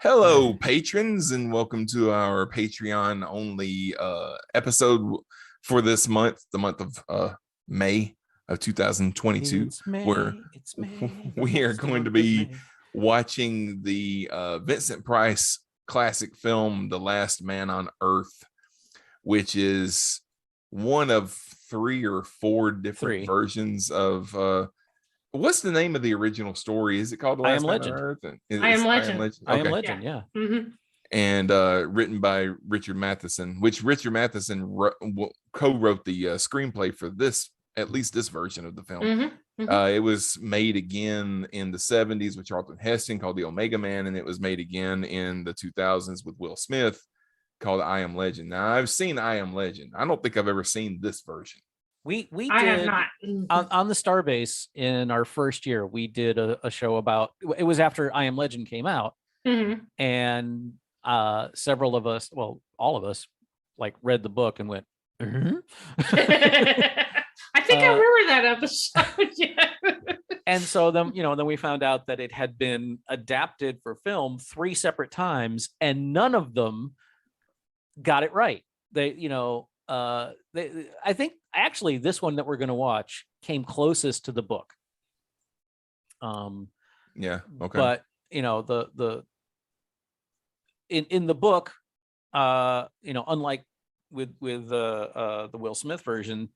Hello, patrons, and welcome to our Patreon only episode for this month, the month of May of 2022. It's May, where it's May, we are going to be watching the Vincent Price classic film, The Last Man on Earth, which is one of 3 or 4 different versions of what's the name of the original story? Is it called The Last Man on Earth? I Am Legend. Okay. I Am Legend, yeah. Mm-hmm. And written by Richard Matheson, which Richard Matheson co-wrote the screenplay for this, at least this version of the film. Mm-hmm. Mm-hmm. It was made again in the 70s with Charlton Heston called The Omega Man, and it was made again in the 2000s with Will Smith called I Am Legend. Now, I've seen I Am Legend. I don't think I've ever seen this version. We I have did not. on the Starbase in our first year. We did a show about it. Was after I Am Legend came out, Mm-hmm. and several of us, well, all of us, like read the book and went. I think I remember that episode. Yeah. And so then we found out that it had been adapted for film 3 separate times, and none of them got it right. I think actually this one that we're going to watch came closest to the book. Yeah. Okay. But the in the book, unlike with the Will Smith version,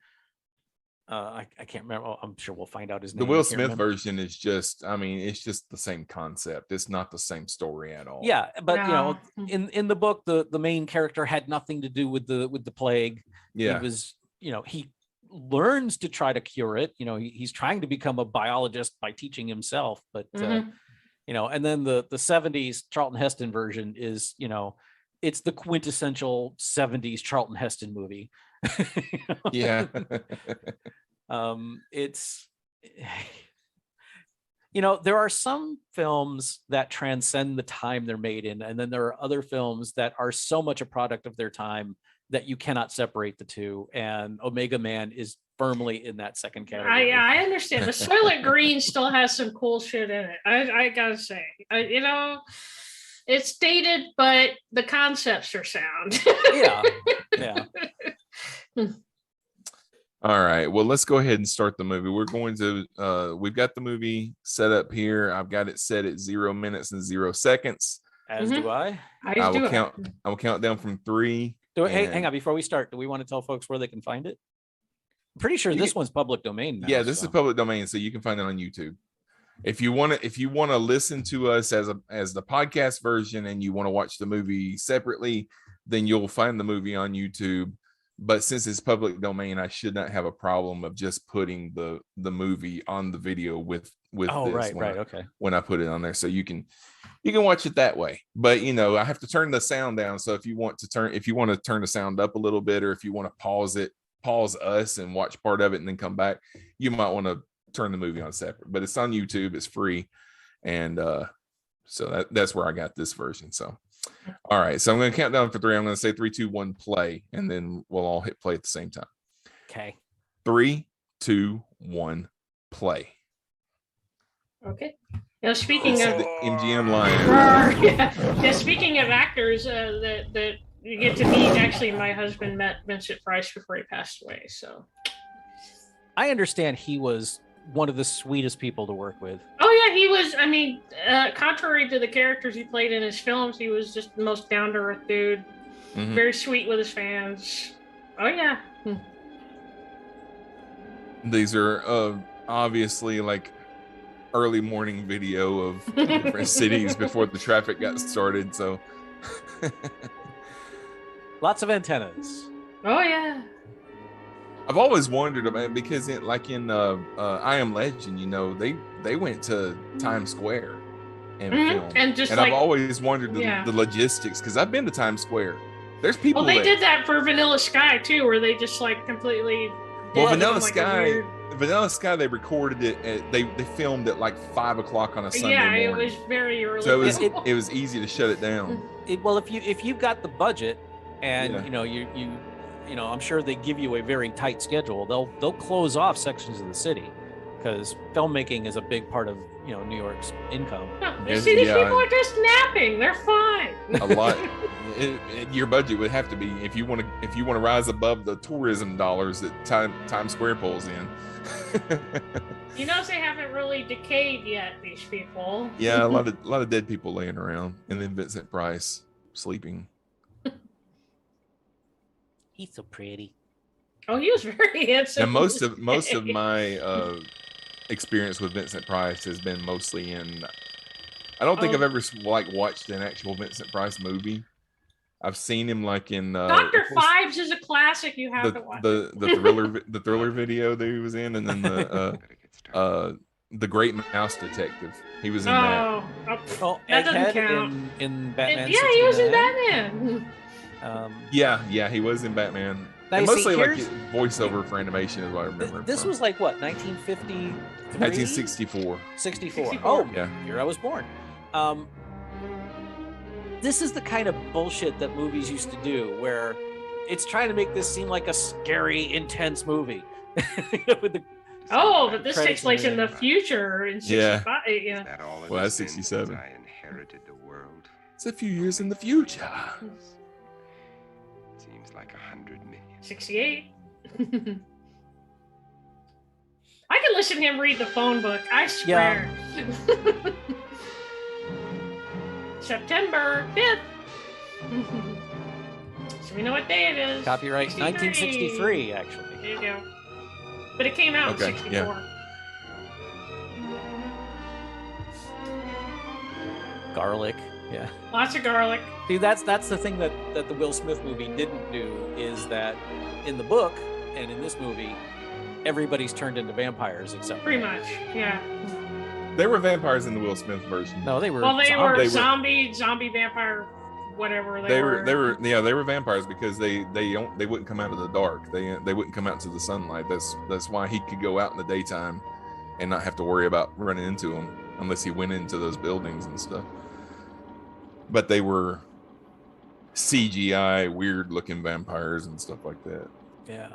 I can't remember. Oh, I'm sure we'll find out his name. The Will Smith version is just, it's just the same concept. It's not the same story at all. Yeah, but No. in the book, the main character had nothing to do with the plague. Yeah. He was, he learns to try to cure it. He's trying to become a biologist by teaching himself. But Mhm. and then the 70s Charlton Heston version is, it's the quintessential 70s Charlton Heston movie. Yeah. It's there are some films that transcend the time they're made in, and then there are other films that are so much a product of their time that you cannot separate the two, and Omega Man is firmly in that second category. I understand. The Soylent Green still has some cool shit in it. I gotta say, it's dated, but the concepts are sound. Yeah. All right. Well, let's go ahead and start the movie. We're going to we've got the movie set up here. I've got it set at 0 minutes and 0 seconds. As do I. I will count down from 3. Hey, hang on, before we start, do we want to tell folks where they can find it? I'm pretty sure this one's public domain now. Yeah, this is public domain, so you can find it on YouTube. If you want to listen to us as the podcast version and you want to watch the movie separately, then you'll find the movie on YouTube. But since it's public domain, I should not have a problem of just putting the movie on the video with Oh, this right, okay. when I put it on there, so you can watch it that way. But I have to turn the sound down. So if you want to turn the sound up a little bit, or if you want to pause us and watch part of it and then come back, you might want to turn the movie on separate. But it's on YouTube, it's free, and so that's where I got this version. So all right, so I'm going to count down for 3. I'm going to say 3, 2, 1, play, and then we'll all hit play at the same time. Okay. 3, 2, 1, play. Okay. Speaking of the MGM Lion. Yeah. Speaking of actors that you get to meet, actually, my husband met Vincent Price before he passed away. So I understand he was one of the sweetest people to work with. Oh yeah, he was. Contrary to the characters he played in his films, he was just the most down to earth dude. Mhm. Very sweet with his fans. Oh yeah. These are obviously like early morning video of different cities before the traffic got started. So Lots of antennas. Oh yeah. I've always wondered about, because in I Am Legend, they went to Times Square and filmed. And I've always wondered the logistics, because I've been to Times Square. There's people. Well, they did that for Vanilla Sky too, where they just like completely. Well, Vanilla Sky, they recorded it. They filmed it like 5 o'clock on a Sunday morning. Yeah, it was very early. So it was easy to shut it down. Well, if you've got the budget, and I'm sure they give you a very tight schedule. They'll close off sections of the city, because filmmaking is a big part of New York's income. No, Yes, see, these yeah. people are just napping. They're fine. A lot. Your budget would have to be if you want to rise above the tourism dollars that Times Square pulls in. You notice they haven't really decayed yet. These people. Yeah, a lot of dead people laying around, and then Vincent Price sleeping. He's so pretty. Oh, he was very handsome. Now most of my experience with Vincent Price has been mostly in. I don't think Oh. I've ever watched an actual Vincent Price movie. I've seen him like in Dr. of course, Fives is a classic. You have to watch. the thriller video that he was in, and then the Great Mouse Detective. He was in that. Oh, Oh, That doesn't Egghead count. in Batman. yeah, he was in 69. Batman. Yeah, he was in Batman. Now, And you see, mostly like here's- voiceover for animation is what I remember. him This from. was like what, 1953? 1964. 64. 64. Oh, Yeah. year I was born. This is the kind of bullshit that movies used to do, where it's trying to make this seem like a scary, intense movie. With the, Oh, but this takes Credits place in the and- future in Yeah. 65. Yeah. That all in Well, the that's sin 67. since I inherited the world. It's a few years in the future. Seems like 100 million. 68. I could listen to him read the phone book. I swear. September 5th. So we know what day it is. copyright 63. 1963, actually. There you go. But it came out Okay, in 64. yeah. Garlic. Yeah. Lots of garlic. See, that's the thing that the Will Smith movie didn't do, is that in the book and in this movie, everybody's turned into vampires except Pretty much. Yeah. They were vampires in the Will Smith version. No, they were. Well, they zombies. were They were- zombie vampire, whatever They were vampires because they wouldn't come out of the dark. They wouldn't come out to the sunlight. That's why he could go out in the daytime and not have to worry about running into them unless he went into those buildings and stuff. But they were CGI weird looking vampires and stuff like that. Yeah.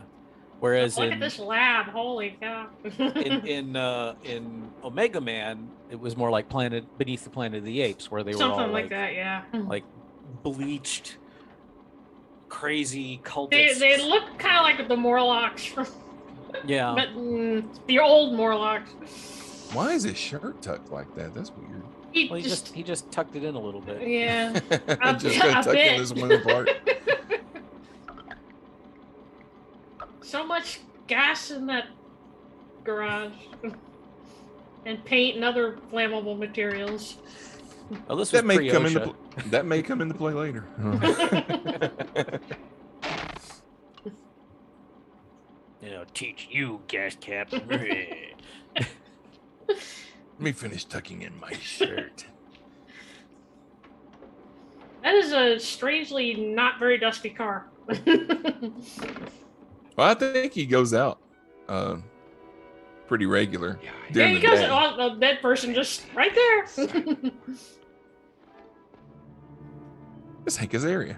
Whereas Look in, at this lab. Holy cow. in Omega Man, it was more like Beneath the Planet of the Apes, where they were all Something like that, yeah. like bleached, crazy They, cultists. they look kind of like the Morlocks from, yeah. but the old Morlocks. Why is his shirt tucked like that? That's weird. He Well, he just tucked it in a little bit. yeah. Just gonna a tuck bit. in this one part. So much gas in that garage, and paint and other flammable materials. Oh, this was That may come into pre-OSHA. that may come into play later. Teach you, gas cap. Let me finish tucking in my shirt. That is a strangely not very dusty car. Well, I think he goes out pretty regular. Yeah, There during he the goes. day. Oh, the dead person just right there. It's Hank Azaria.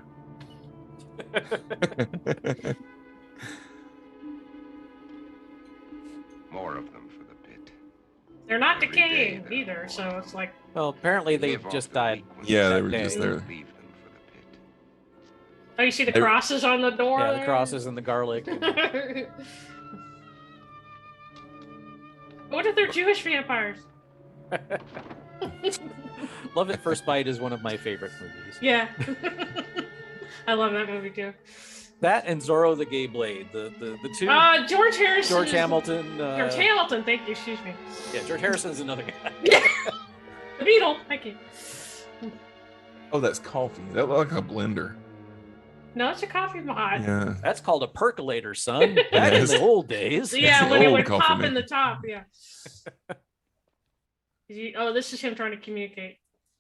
more of them for the pit. They're not Every decaying day there either, are so more. it's like, Well, apparently they Live off just the died. weak ones. Yeah, they that were day. just there. Leave them for the pit. oh, you see the They- crosses on the door. Yeah, the there? crosses and the garlic. What if they're Jewish vampires? Love at First Bite is one of my favorite movies. Yeah. I love that movie too. That and Zorro the Gay Blade, the two. George Harrison. George Hamilton. George Hamilton, thank you, excuse me. Yeah, George Harrison's another guy. The Beetle, thank you. Oh, that's coffee. That looked like a blender. No, it's a coffee mod. Yeah. That's called a percolator, son. Back in Yes. the old days. Yeah, It's when an it old would coffee pop in maker. the top, yeah. Oh, this is him trying to communicate.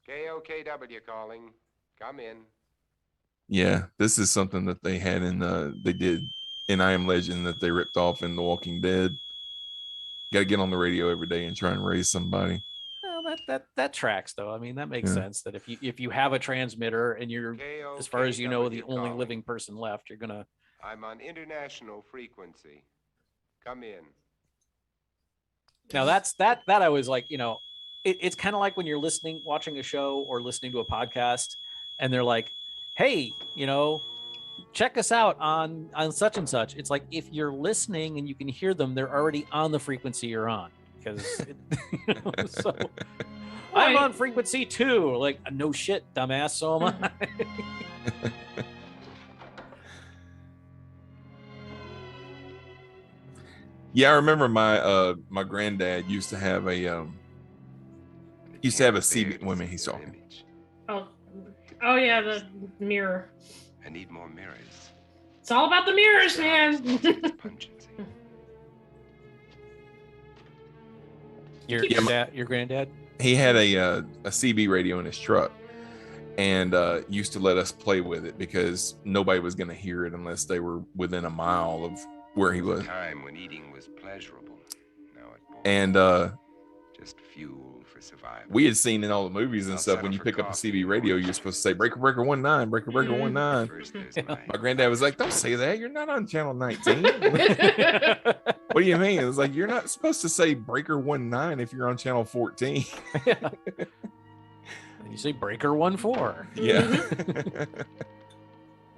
KOKW calling. Come in. Yeah, this is something that they had in they did in I Am Legend that they ripped off in The Walking Dead. Got to get on the radio every day and try and raise somebody. Well, that tracks though. I mean, that makes Yeah. sense. That if you have a transmitter and you're, as far as you know, the KOKW only calling. living person left, you're gonna. I'm on international frequency. Come in. Now that I was like, it's kind of like when you're watching a show or listening to a podcast, and they're like, "Hey, check us out on such and such." It's like if you're listening and you can hear them, they're already on the frequency you're on. Because so I'm on frequency 2. Like, no shit, dumbass. So am I. Yeah, I remember my granddad used to have a CB. Wait a minute, he's talking. Oh yeah, the mirror. I need more mirrors. It's all about the mirrors, man. Pungency. Your granddad? He had a CB radio in his truck, and used to let us play with it because nobody was going to hear it unless they were within a mile of where he was. Time when eating was pleasurable. Now it bores. And just fuel for survival. we had seen in all the movies and stuff, when you pick up a CB radio, you're supposed to say breaker 19, breaker 19. First there's Yeah. life. My granddad was like, "Don't say that. You're not on channel 19." What do you mean? It was like, you're not supposed to say breaker 19 if you're on channel 14. You say breaker 14. Yeah.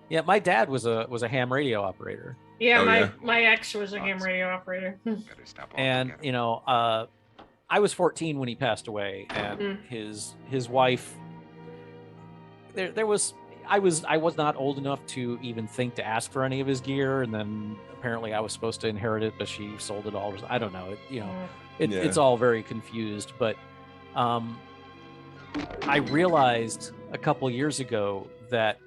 Yeah, my dad was a ham radio operator, Yeah, Oh, yeah. my ex was a ham radio operator. Better stop and altogether. I was 14 when he passed away, and his wife. I was not old enough to even think to ask for any of his gear, and then apparently I was supposed to inherit it, but she sold it all. I don't know. It's all very confused, but I realized a couple years ago that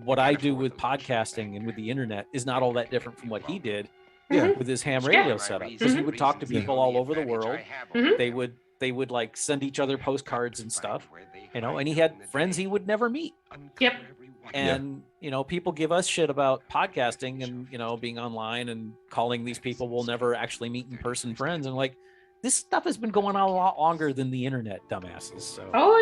what I do with podcasting and with the internet is not all that different from what he did Yeah. with his ham Yeah. radio setup, because he would talk to people all over the world. Mhm. They would like send each other postcards and stuff, and he had friends he would never meet. Yep. And people give us shit about podcasting and being online and calling these people we'll never actually meet in person friends, and like, this stuff has been going on a lot longer than the internet, dumbasses. So Oh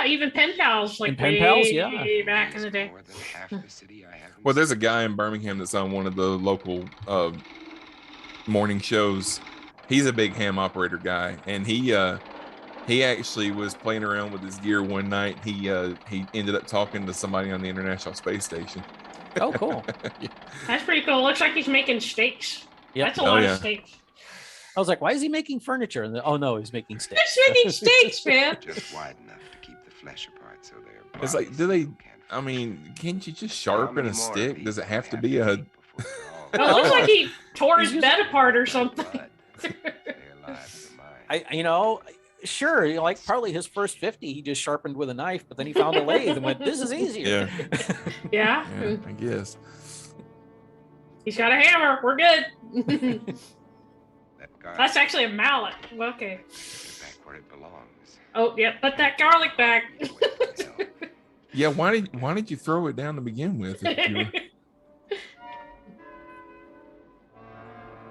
yeah, even pen pals, like And pen pals, yeah. way back in the day. More than half the city I haven't Well, there's a seen. guy in Birmingham that's on one of the local morning shows. He's a big ham operator guy, and he actually was playing around with his gear one night. He ended up talking to somebody on the International Space Station. oh, cool. That's pretty cool. Looks like he's making steaks. Yep. That's a Oh, lot yeah. of steaks. I was like, why is he making furniture? And oh no, he's making steaks. He's making steaks, man. Just wide enough to keep the flesh apart, so they're. It's like, do they? I mean, can't you just sharpen a stick? Does it have to be a? It looks like he tore his He's bed apart or something. Sure, like probably his first 50 he just sharpened with a knife, but then he found a lathe and went, this is easier. Yeah. Yeah, I guess. He's got a hammer. We're good. That's That's actually a mallet. Okay. back where it belongs. Oh, yeah. Put that garlic back. Yeah, why did you throw it down to begin with? If you were...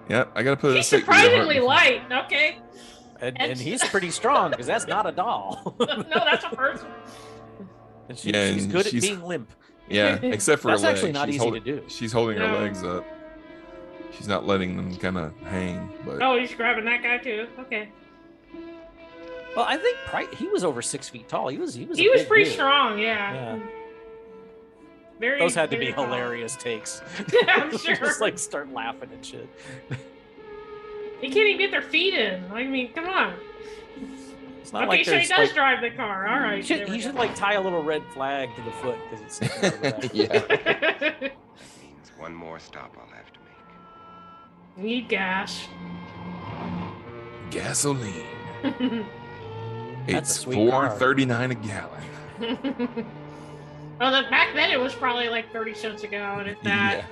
Yep, I gotta put He's a stick to your surprisingly heart. light. Okay. And he's pretty strong because that's not a doll. No, that's a person. And Yeah, she's and good she's- at being limp. Yeah, except for That's her legs. actually not She's easy holding- to do. She's holding her No. legs up. She's not letting them kind of hang. But Oh, he's grabbing that guy too. Okay. Well, I think he was over 6 feet tall. He was. He a was big pretty dude. strong. Yeah. Yeah. Very. Those had to be very tall. hilarious takes. I'm sure. Just like start laughing and shit. They can't even get their feet in. I mean, come on. It's not Okay, like so he there's does like, drive the car. All right. he should like tie a little red flag to the foot because it's sticking out of the back. yeah, like. Means one more stop I'll have to make. Need gas. gasoline. That's It's a sweet car. $4.39 a gallon. Well, back then it was probably like 30 cents a gallon, if that.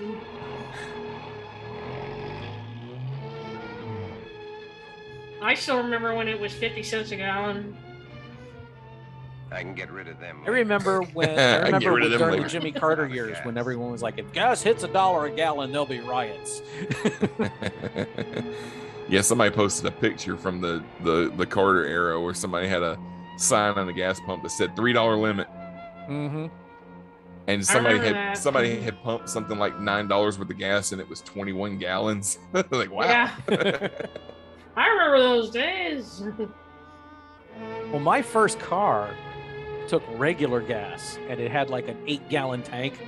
I still remember when it was 50 cents a gallon. I can get rid of them. I remember when I can get rid of them during the later. Jimmy Carter years when everyone was like, if gas hits $1 a gallon, there'll be riots. Yeah, somebody posted a picture from the Carter era where somebody had a sign on the gas pump that said $3 limit, Mm-hmm. and somebody remember had that. somebody had pumped something like $9 worth of gas and it was 21 gallons. Like, wow. Yeah. I remember those days. Well, my first car took regular gas, and it had like an 8-gallon tank,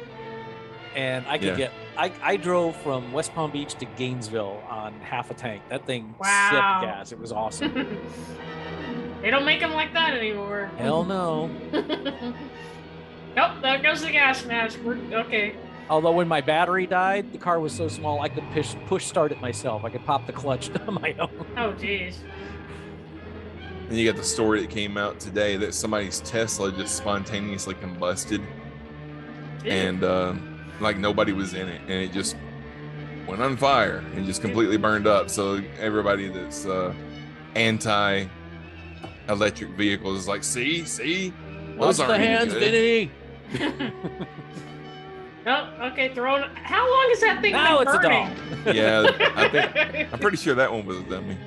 and I could Yeah. I drove from West Palm Beach to Gainesville on half a tank. That thing Wow. sipped gas. It was awesome. They don't make them like that anymore. Hell no. Nope, there goes the gas mask. We're okay. Although when my battery died, the car was so small I could push start it myself. I could pop the clutch on my own. Oh, jeez. And you got the story that came out today that somebody's Tesla just spontaneously combusted, and like nobody was in it, and it just went on fire and just completely burned up. So everybody that's anti-electric vehicles is like, see, Watch those the aren't any hands, good. Vinny. Oh, okay, throw it. How long has that thing Now been it's a burning? Yeah, I'm pretty sure that one was a dummy.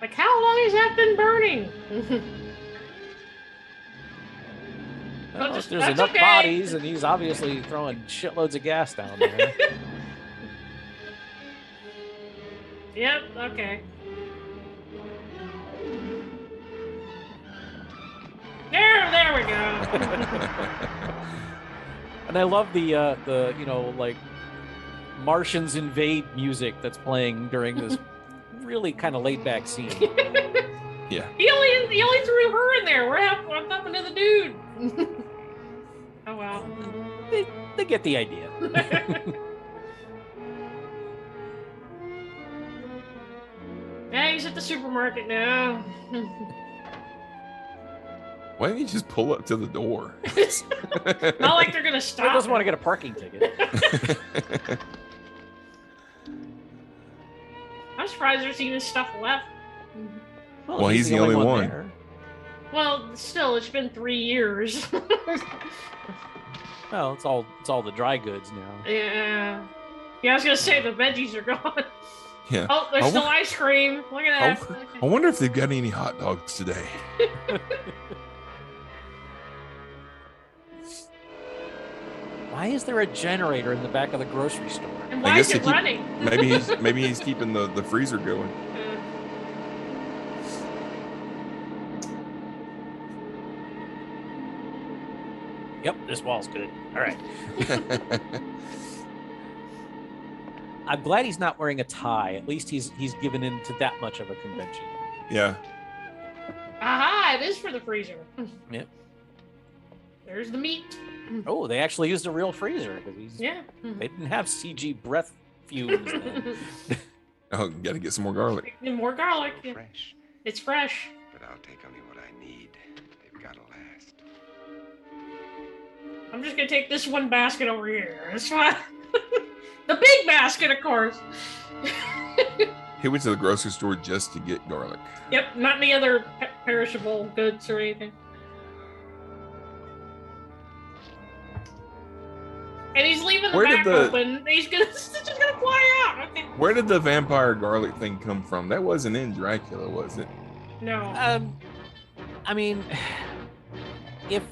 Like, how long has that been burning? Well, just- there's that's enough okay. bodies, and he's obviously throwing shitloads of gas down there. Yep, okay. There we go. And I love the like Martians invade music that's playing during this really kind of laid back scene. Yeah. He only threw her in there. What happened to the dude? Oh well. They get the idea. Yeah, he's at the supermarket now. Why didn't you just pull up to the door? Not like they're gonna I stop. doesn't want to get a parking ticket. I'm surprised there's even stuff left. Well, he's the only one. there. Well, still, it's been 3 years. Well, it's all the dry goods now. Yeah. Yeah, I was gonna say the veggies are gone. Yeah. Oh, there's I still wa- ice cream. Look at that. I wonder if they've got any hot dogs today. Why is there a generator in the back of the grocery store? And I why guess is to it keep- running? Maybe he's keeping the freezer going. Yep, this wall's good. All right. I'm glad he's not wearing a tie. At least he's given in to that much of a convention. Yeah. Aha, it is for the freezer. Yep. There's the meat. Oh, they actually used a real freezer because Yeah. they didn't have CG breath fumes then. Oh, got to get some more garlic. And more garlic. Yeah. Fresh. It's fresh. But I'll take only what I need. They've got to last. I'm just gonna take this one basket over here. That's fine. The big basket, of course. He went to the grocery store just to get garlic. Yep, not any other perishable goods or anything. And he's leaving the Where did back the- open. It's just gonna fly out. Okay. Where did the vampire garlic thing come from? That wasn't in Dracula, was it? No. I mean, if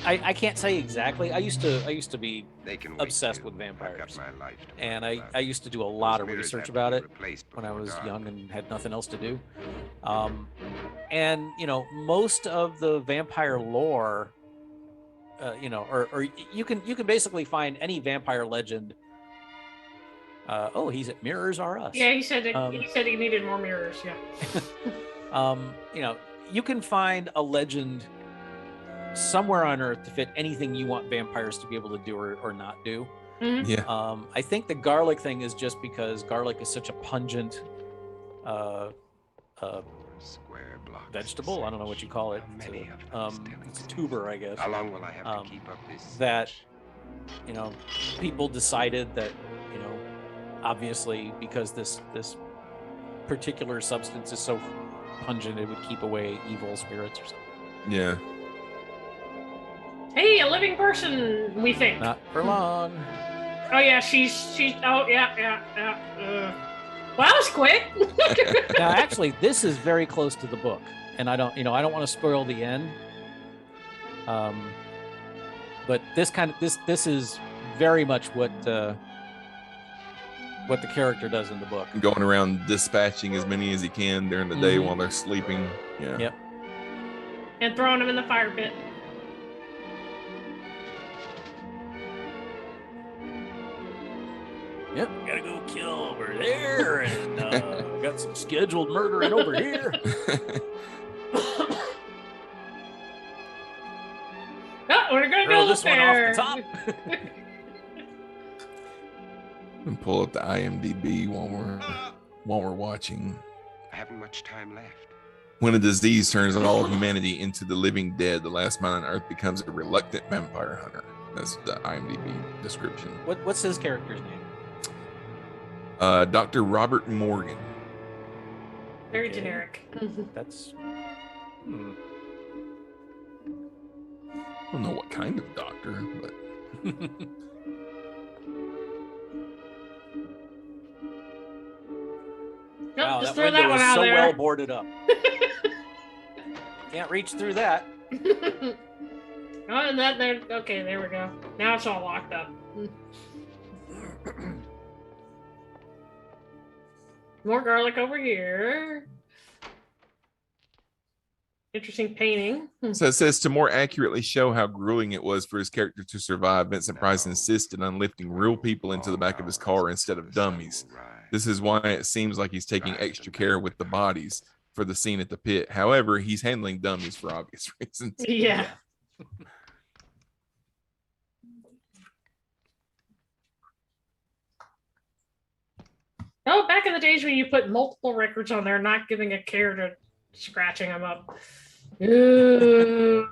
I can't say exactly. I used to be They can wait, obsessed too. with vampires. I've got my life to and worry I about. used to do a lot of Those mirrors research have to about be it replaced when I before was dark. young and had nothing else to do. And most of the vampire lore, or you can basically find any vampire legend. He's at Mirrors R Us. Yeah, he said Um, he needed more mirrors. Yeah. You can find a legend somewhere on Earth to fit anything you want vampires to be able to do or not do. Mhm. Yeah. I think the garlic thing is just because garlic is such a pungent Square blocks. vegetable. I don't know what you call it. Many It's of a, them still it's a exist. tuber, I guess. How long will I have um, to keep up this? that- search? People decided that, obviously because this particular substance is so pungent, it would keep away evil spirits or something. Yeah. Hey, a living person. We think. Not for long. Oh yeah, she's. Oh yeah. Well, that was quick. Now, actually, this is very close to the book, and I don't want to spoil the end. But this is very much what what the character does in the book. Going around dispatching as many as he can during the day Mhm. while they're sleeping. Yeah. Yep. And throwing them in the fire pit. Yep. Gotta go kill over there, and got some scheduled murdering over here. Oh, we're gonna Throw go this one off there. the top. And pull up the IMDb while we're watching. I haven't much time left. When a disease turns all of humanity into the living dead, the last man on Earth becomes a reluctant vampire hunter. That's the IMDb description. What's his character's name? Dr. Robert Morgan. Very Okay. generic. That's. I don't know what kind of doctor, but Nope, Wow, just that throw window that one is out so there. well boarded up. Can't reach through that. Oh, and that there. Okay, there we go. Now it's all locked up. More garlic over here. Interesting painting. so it says to more accurately show how grueling it was for his character to survive, Vincent Price insisted on lifting real people into the back of his car instead of dummies. This is why it seems like he's taking extra care with the bodies for the scene at the pit. However, he's handling dummies for obvious reasons. Yeah. Oh, back in the days when you put multiple records on there, not giving a care to scratching them up. I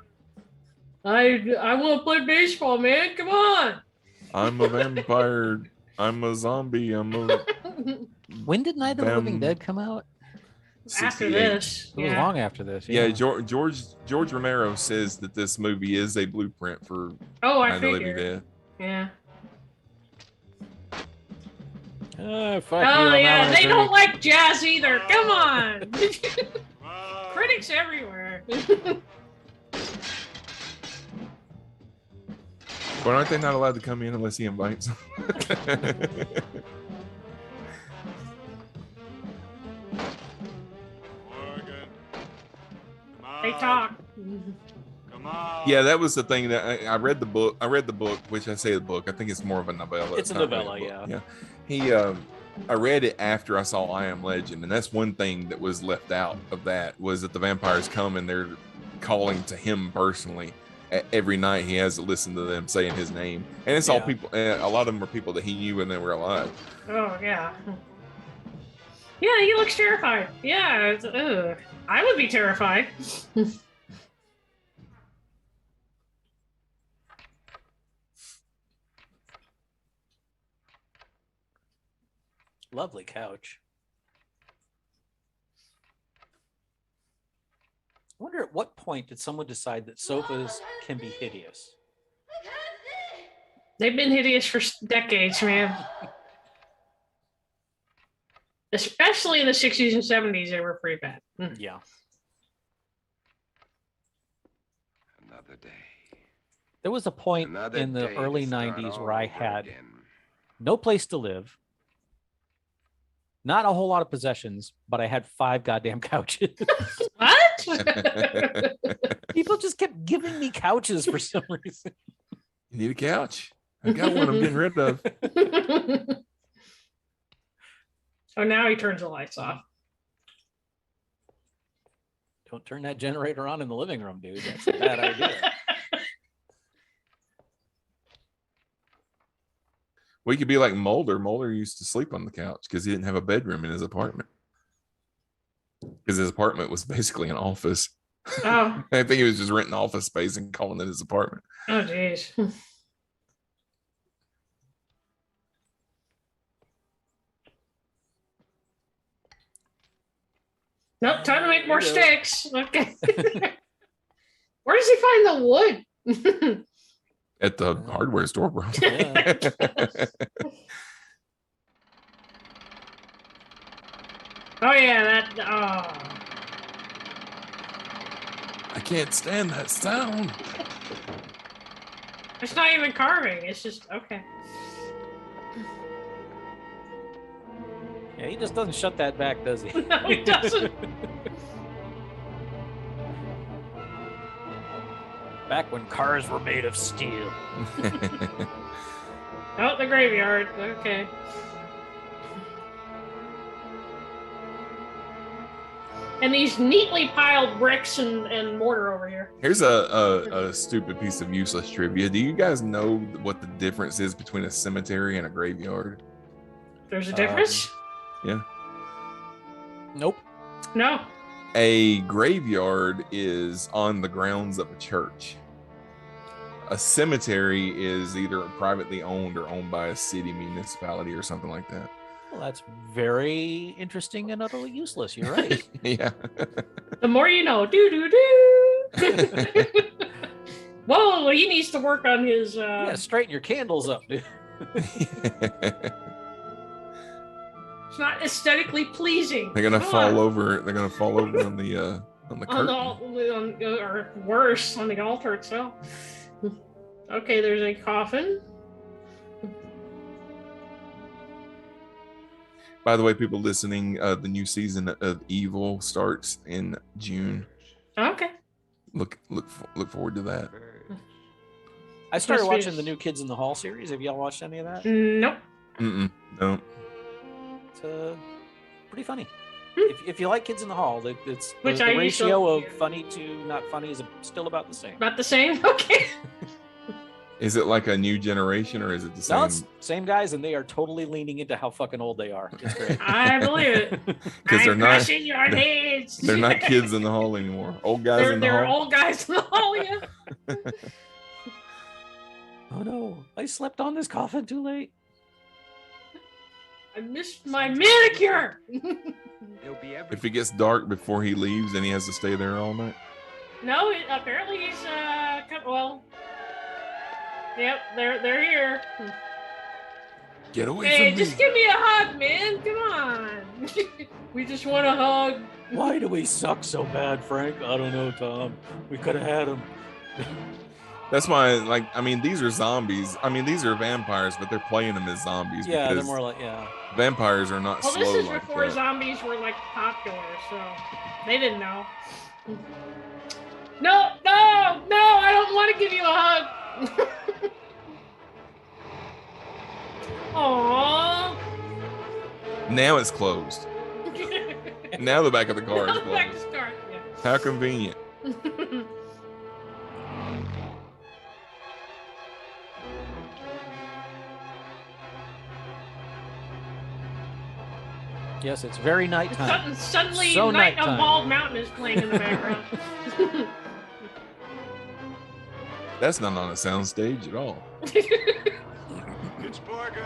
want to play baseball, man. Come on. I'm a vampire. I'm a zombie. I'm a When did Night of the Living Bam. Dead come out? After 68. this, It was yeah. long after this. Yeah, George Romero says that this movie is a blueprint for Oh, I Night of the Living figured. Dead. Yeah. Fuck you, Oh I'm yeah, having a they drink. don't like jazz either. Come on. Critics everywhere. But aren't they not allowed to come in unless he invites them? They talk. Yeah, that was the thing that I read the book. I read the book, which I say the book. I think it's more of a novella. It's a not really novella, book. yeah. He, I read it after I saw I Am Legend, and that's one thing that was left out of that was that the vampires come and they're calling to him personally. Every night he has to listen to them saying his name, and it's all Yeah. people. A lot of them are people that he knew when they were alive. Oh yeah. Yeah, he looks terrified. Yeah, I would be terrified. Lovely couch. I wonder at what point did someone decide that sofas can be hideous? They've been hideous for decades, man. Especially in the 60s and 70s, they were pretty bad. Yeah. Another day. There was a point Another in the day early to start 90s all where I over had again. no place to live, not a whole lot of possessions, but I had 5 goddamn couches. What? People just kept giving me couches for some reason. You need a couch. I got one. I'm getting rid of. Oh, now he turns the lights off. Don't turn that generator on in the living room, dude. That's a bad idea. We could be like Mulder. Mulder used to sleep on the couch because he didn't have a bedroom in his apartment. Because his apartment was basically an office. Oh, I think he was just renting office space and calling it his apartment. oh, geez. Nope, time to make more There you go. sticks. Okay. Where does he find the wood? At the hardware store, bro. Yeah. Oh yeah, that. Oh. I can't stand that sound. It's not even carving. It's just okay. Yeah, he just doesn't shut that back, does he? No, he doesn't. Back when cars were made of steel. Oh, the graveyard. Okay. And these neatly piled bricks and mortar over here. Here's a stupid piece of useless trivia. Do you guys know what the difference is between a cemetery and a graveyard? There's a difference? Yeah. Nope. No. A graveyard is on the grounds of a church. A cemetery is either privately owned or owned by a city, municipality, or something like that. Well, that's very interesting and utterly useless. You're right. Yeah. The more you know. Do do do. Whoa, he needs to work on his. Yeah, straighten your candles up, dude. It's not aesthetically pleasing. They're gonna Come fall on. over. They're gonna fall over on the curtain. Or worse, on the altar itself. Okay, there's a coffin. By the way, people listening, the new season of Evil starts in June. Okay. Look forward to that. I started Must be- watching the new Kids in the Hall series. Have y'all watched any of that? Nope. No. It's pretty funny. Hmm. If you like Kids in the Hall, it's Which the I used to- ratio of funny to not funny is still about the same. About the same? Okay. Is it like a new generation or is it the same? No, it's same guys, and they are totally leaning into how fucking old they are. It's great. I believe it. Because they're I'm not. crushing your heads. They're not kids in the hall anymore. Old guys in the They're hall. old guys in the hall, yeah. Oh no, I slept on this coffin too late. I missed my manicure. There'll be If it gets dark before he leaves, then he has to stay there all night. No, apparently he's well. Yep, they're here. Get away Hey, from me. just give me a hug, man. Come on. We just want a hug. Why do we suck so bad, Frank? I don't know, Tom. We could have had him. That's why, like, I mean, these are zombies. I mean, these are vampires, but they're playing them as zombies. Yeah, they're because more like vampires are not Well, slow this is like before that. zombies were like popular, so they didn't know. No, I don't want to give you a hug. Aww. Now it's closed. Now the back of the car is Back to closed. start. How convenient. Yeah. yes, it's very nighttime. Suddenly, So Night on nighttime. Bald Mountain is playing in the background. That's not on a soundstage at all. It's Morgan.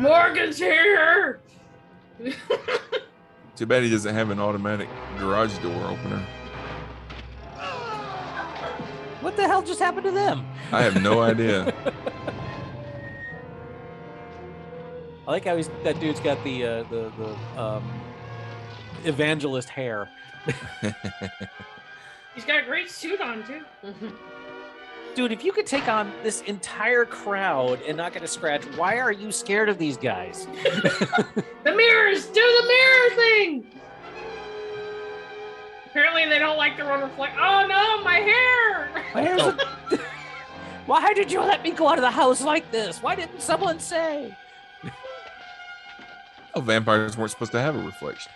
Morgan's here. Too bad he doesn't have an automatic garage door opener. What the hell just happened to them? I have no idea. I like how that dude's got the evangelist hair. He's got a great suit on too. Dude, if you could take on this entire crowd and not get a scratch, why are you scared of these guys? The mirrors, do the mirror thing. Apparently, they don't like their own reflect. Oh no, my hair! My hair's Why did you let me go out of the house like this? Why didn't someone say? Oh, vampires weren't supposed to have a reflection.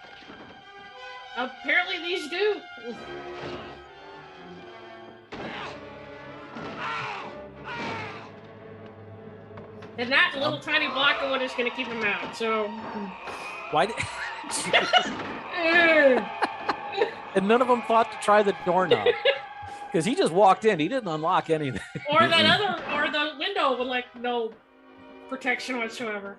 Apparently, these do. And that little tiny block of wood is going to keep him out. So, Why did... eh. And none of them thought to try the doorknob. Because he just walked in. He didn't unlock anything. or that other, or the window with like no protection whatsoever.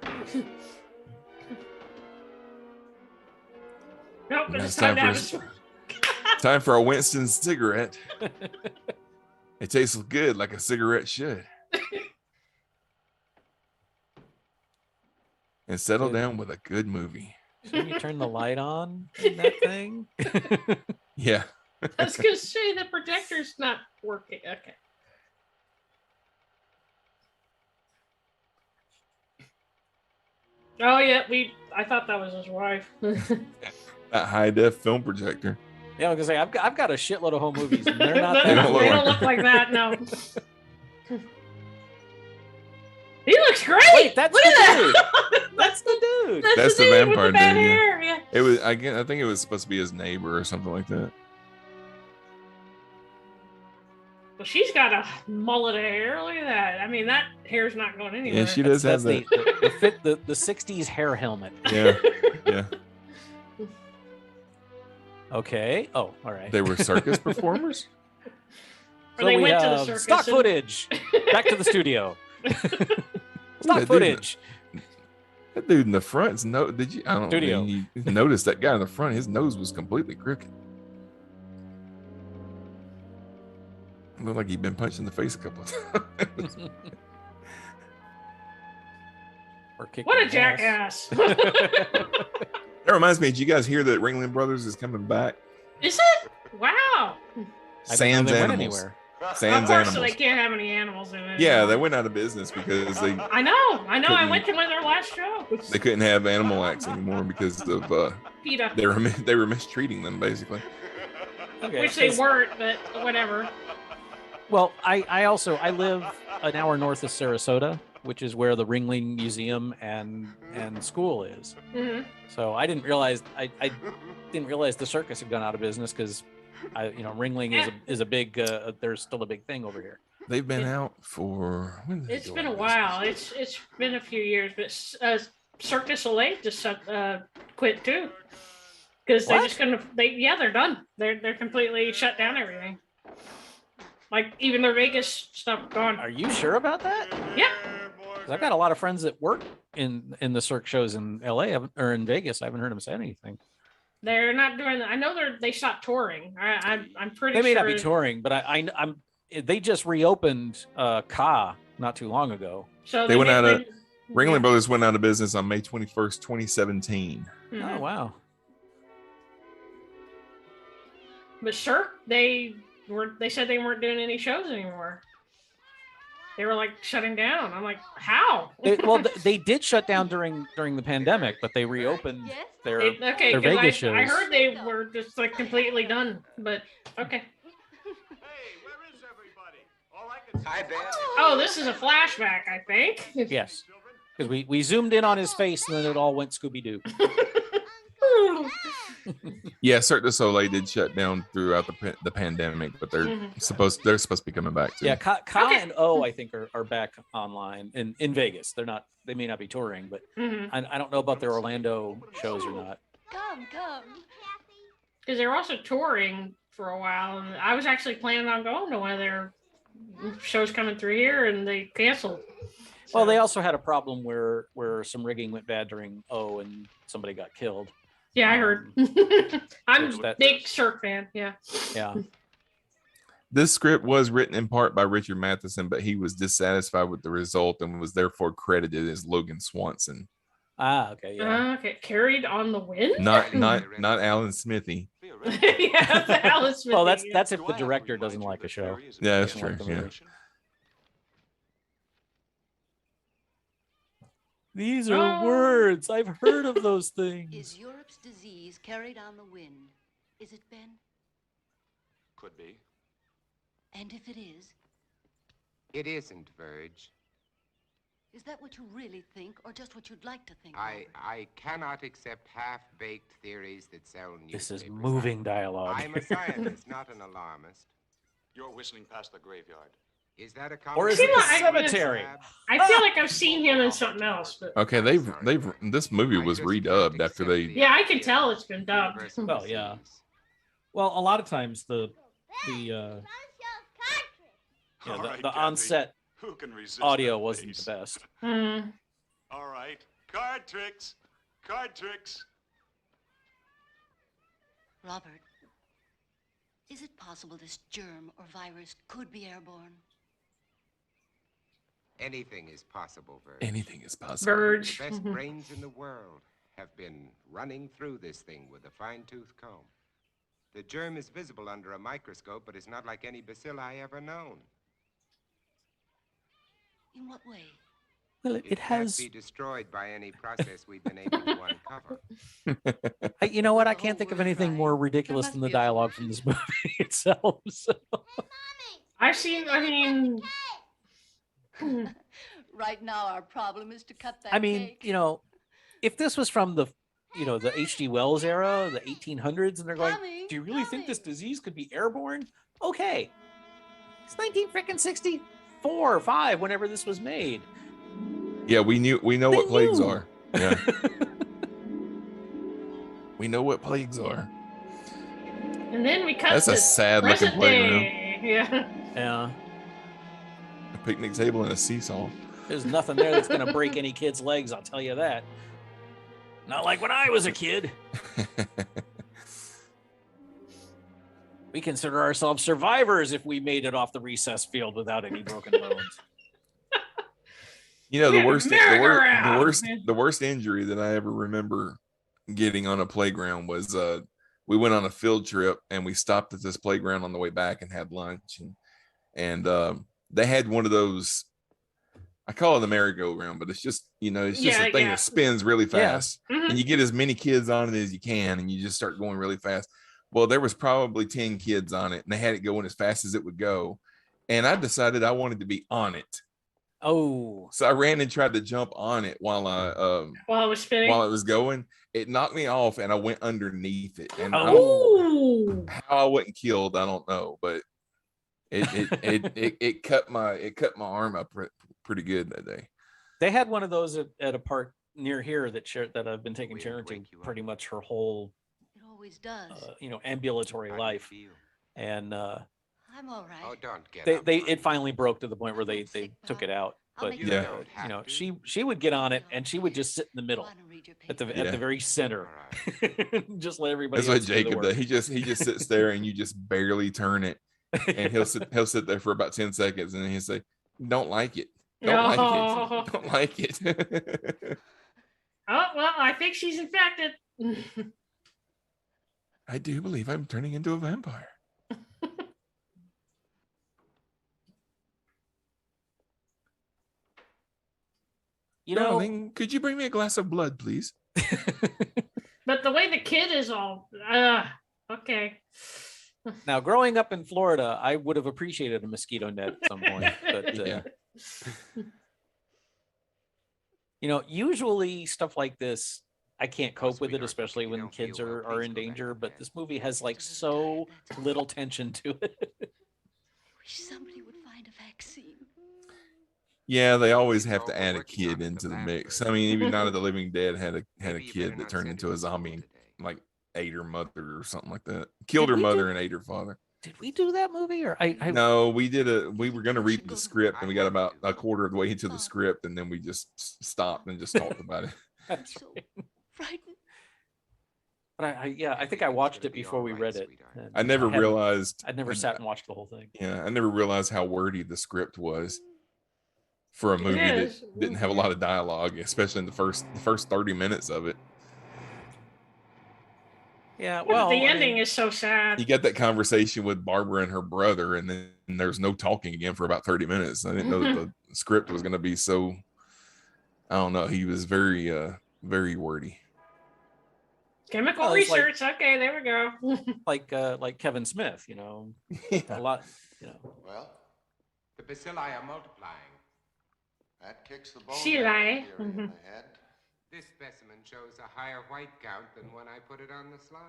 Nope, Now it's it's time time to for have a Time for a Winston cigarette. It tastes good like a cigarette should. And settle down with a good movie. Shouldn't you turn the light on in that thing? Yeah. I was gonna say the projector's not working. Okay. Oh yeah, I thought that was his wife. That high def film projector. Yeah, because I've got a shitload of home movies, and they're not. They that don't look They cool. don't like look like that. No. He looks great. Wait, that's Look the at dude. that. That's the dude. That's the dude vampire with the bad dude, yeah. hair. Yeah. It was. I think it was supposed to be his neighbor or something like that. Well, she's got a mullet of hair. Look at that. I mean, that hair's not going anywhere. Yeah, she does have That's that. the 60s hair helmet. Yeah, yeah. Okay. Oh, all right. They were circus performers. Or they we went to the have circus stock and- footage. Back to the studio. Stock dude- footage. That dude in the front. Did you? I don't Studio. know. You noticed that guy in the front. His nose was completely crooked. Looked like he'd been punched in the face a couple of times. Or kicking What a ass. jackass. That reminds me. Did you guys hear that Ringling Brothers is coming back? Is it? Wow. I didn't know Sans they went animals. anywhere. Sans Of course, so animals. they can't have any animals in it. Yeah, they went out of business because they I know. I Couldn't- went to one of their last shows. couldn't have animal acts anymore because of PETA. they were mistreating them basically. Okay. Which they 'cause- weren't, but whatever. Well, I live an hour north of Sarasota, which is where the Ringling Museum and school is. Hmm. So I didn't realize I didn't realize the circus had gone out of business because Ringling is a big there's still a big thing over here. They've been out for when did they It's go been out a of while. business? It's been a few years, but Circus Soleil just quit too, because they're What? just gonna they're done. They're completely shut down everything. Like even their Vegas stuff gone. Are you sure about that? Yep. 'Cause I've got a lot of friends that work in the circ shows in LA or in Vegas. I haven't heard them say anything. They're not doing that. I know they stopped touring. I'm pretty They may sure. not be touring, but I'm they just reopened Ka not too long ago. So They went out of- they- Ringling Brothers went out of business on May 21st, 2017. Mhm. Oh wow. But sure, they said they weren't doing any shows anymore. They were like shutting down. I'm like, how? They did shut down during the pandemic, but they reopened their Okay, their 'cause Vegas I shows. heard they were just like completely done. But okay. Hi, Ben. Oh, this is a flashback, I think. Yes, because we zoomed in on his face and then it all went Scooby Doo. Yeah, Cirque du Soleil did shut down throughout the pandemic, but they're Mhm. supposed to be coming back too. Yeah, Ka Okay. and O I think are back online in Vegas. They may not be touring, but Mhm. I don't know about their Orlando shows or not. Come. Because they were also touring for a while, and I was actually planning on going to one of their shows coming through here, and they canceled. Well, So- they also had a problem where some rigging went bad during O and somebody got killed. Yeah, I heard. I'm Which a that- big Cirque fan. Yeah. Yeah. This script was written in part by Richard Matheson, but he was dissatisfied with the result and was therefore credited as Logan Swanson, Ah, okay, yeah. Okay. Carried on the wind. not Alan Smithy. Yeah, Alice Smith. Well, that's if the director doesn't like a show. Yeah, that's Doesn't like true. the Yeah. movie. These are Oh. words. I've heard of those things. Is Europe's disease carried on the wind? Is it, Ben? Could be. And if it is, It isn't, Verge. is that what you really think, or just what you'd like to think? I cannot accept half-baked theories that sell This is newspapers. moving dialogue. I'm a scientist, not an alarmist. You're whistling past the graveyard. Is that a Or is See it what the I- cemetery? I feel like I've seen him in something else, but Okay, this movie was redubbed after they. yeah, I can tell it's been dubbed. Well, yeah. Well, a lot of times the All right, the Kathy. on-set Who can resist audio that wasn't face? the best. Hmm. All right. Card tricks. Card tricks. Robert, is it possible this germ or virus could be airborne? Anything is possible, Verge. Anything is possible. Verge. The best brains in the world have been running through this thing with a fine-tooth comb. The germ is visible under a microscope, but it's not like any bacilli ever known. In what way? Well, It it can't has. be destroyed by any process we've been able to uncover. You know what? I The can't whole think of word anything right. more There ridiculous must than the be a dialogue from this movie itself. So. I've seen. I mean, Right now, our problem is to cut that I mean, cake. you know, if this was from the, you know, the H.G. Wells era, the 1800s, and they're going, Coming, do you really think this coming. disease could be airborne? Okay. It's 1964 or 5, whenever this was made. Yeah, we know They what plagues knew. are. Yeah. We know what plagues are. and then we cut That's to a sad looking present playground. day. Yeah. Yeah. A picnic table and a seesaw. There's nothing there that's going to break any kid's legs, I'll tell you that. Not like when I was a kid. We consider ourselves survivors if we made it off the recess field without any broken bones. You know, We the had a worst, merry-go-round. the worst injury that I ever remember getting on a playground was we went on a field trip and we stopped at this playground on the way back and had lunch, and they had one of those, I call it a merry-go-round, but it's just, you know, it's just Yeah, a thing yeah. that spins really Yeah. fast, Mhm. and you get as many kids on it as you can, and you just start going really fast. Well, there was probably 10 kids on it, and they had it going as fast as it would go, and I decided I wanted to be on it. Oh, So I ran and tried to jump on it while While it was spinning. it was going. It knocked me off, and I went underneath it. And Oh. how I wasn't killed, I don't know, but it cut my arm up pretty good that day. they had one of those at a park near here that I've been taking We'll Sharon to wake you up. pretty much her whole, It always does. you know, ambulatory How do you life. feel? And I'm all right. Oh, don't get they up, it honey. finally broke to the point where I'm they homesick, took Pop. it out. I'll But make Yeah. it Don't have you know, to. she would get on it and she would just sit in the middle Go on and read your at the paper. at Yeah. the very center, All right. just let everybody That's what else do the Jacob work. does. He just sits there, and you just barely turn it, and he'll sit there for about 10 seconds, and then he'll say, "Don't like it. Don't like No. it. Don't like it." Oh, well, I think she's infected. I do believe I'm turning into a vampire. You know, Darling, could you bring me a glass of blood, please? But the way the kid is all, okay. now growing up in Florida, I would have appreciated a mosquito net at some point, but Yeah. you know, usually stuff like this, I can't cope with it, sweetheart, especially you when don't kids feel well, are please in go back danger. to But bed. this movie has like Just a so little tired. little tension to it. I wish somebody would find a vaccine. Yeah, they always It's have all to we're add a working on kid at into the lab, mix. Bert. I mean, even Night of the Living Dead had a Maybe you better kid that not turned send into him a to school zombie, today. like ate her mother or something like that. Killed Did her we mother do- and ate her father. Did we do that movie or I No, we were going to We should read go the to- script, and we got I about wanted a to. quarter of the way into the Bob. script, and then we just stopped and just talked about it. I'm That's so right. frightened. But I think I Everything's watched gonna it be before all we right, read it. sweetheart. and I never hadn't- realized. I'd never sat and watched the whole thing. Yeah, I never realized how wordy the script was for a It movie that is. didn't have a lot of dialogue, especially in the first 30 minutes of it. Yeah, Well, well, the I ending mean, is so sad. You got that conversation with Barbara and her brother, and then there's no talking again for about 30 minutes. I didn't know that the script was going to be so. I don't know. He was very, very wordy. Chemical Well, it's like- research. Okay, there we go. like Kevin Smith, you know, a lot, you know. Well, The bacilli are multiplying. that kicks the bone She marrow lie. theory in my head. This specimen shows a higher white count than when I put it on the slide.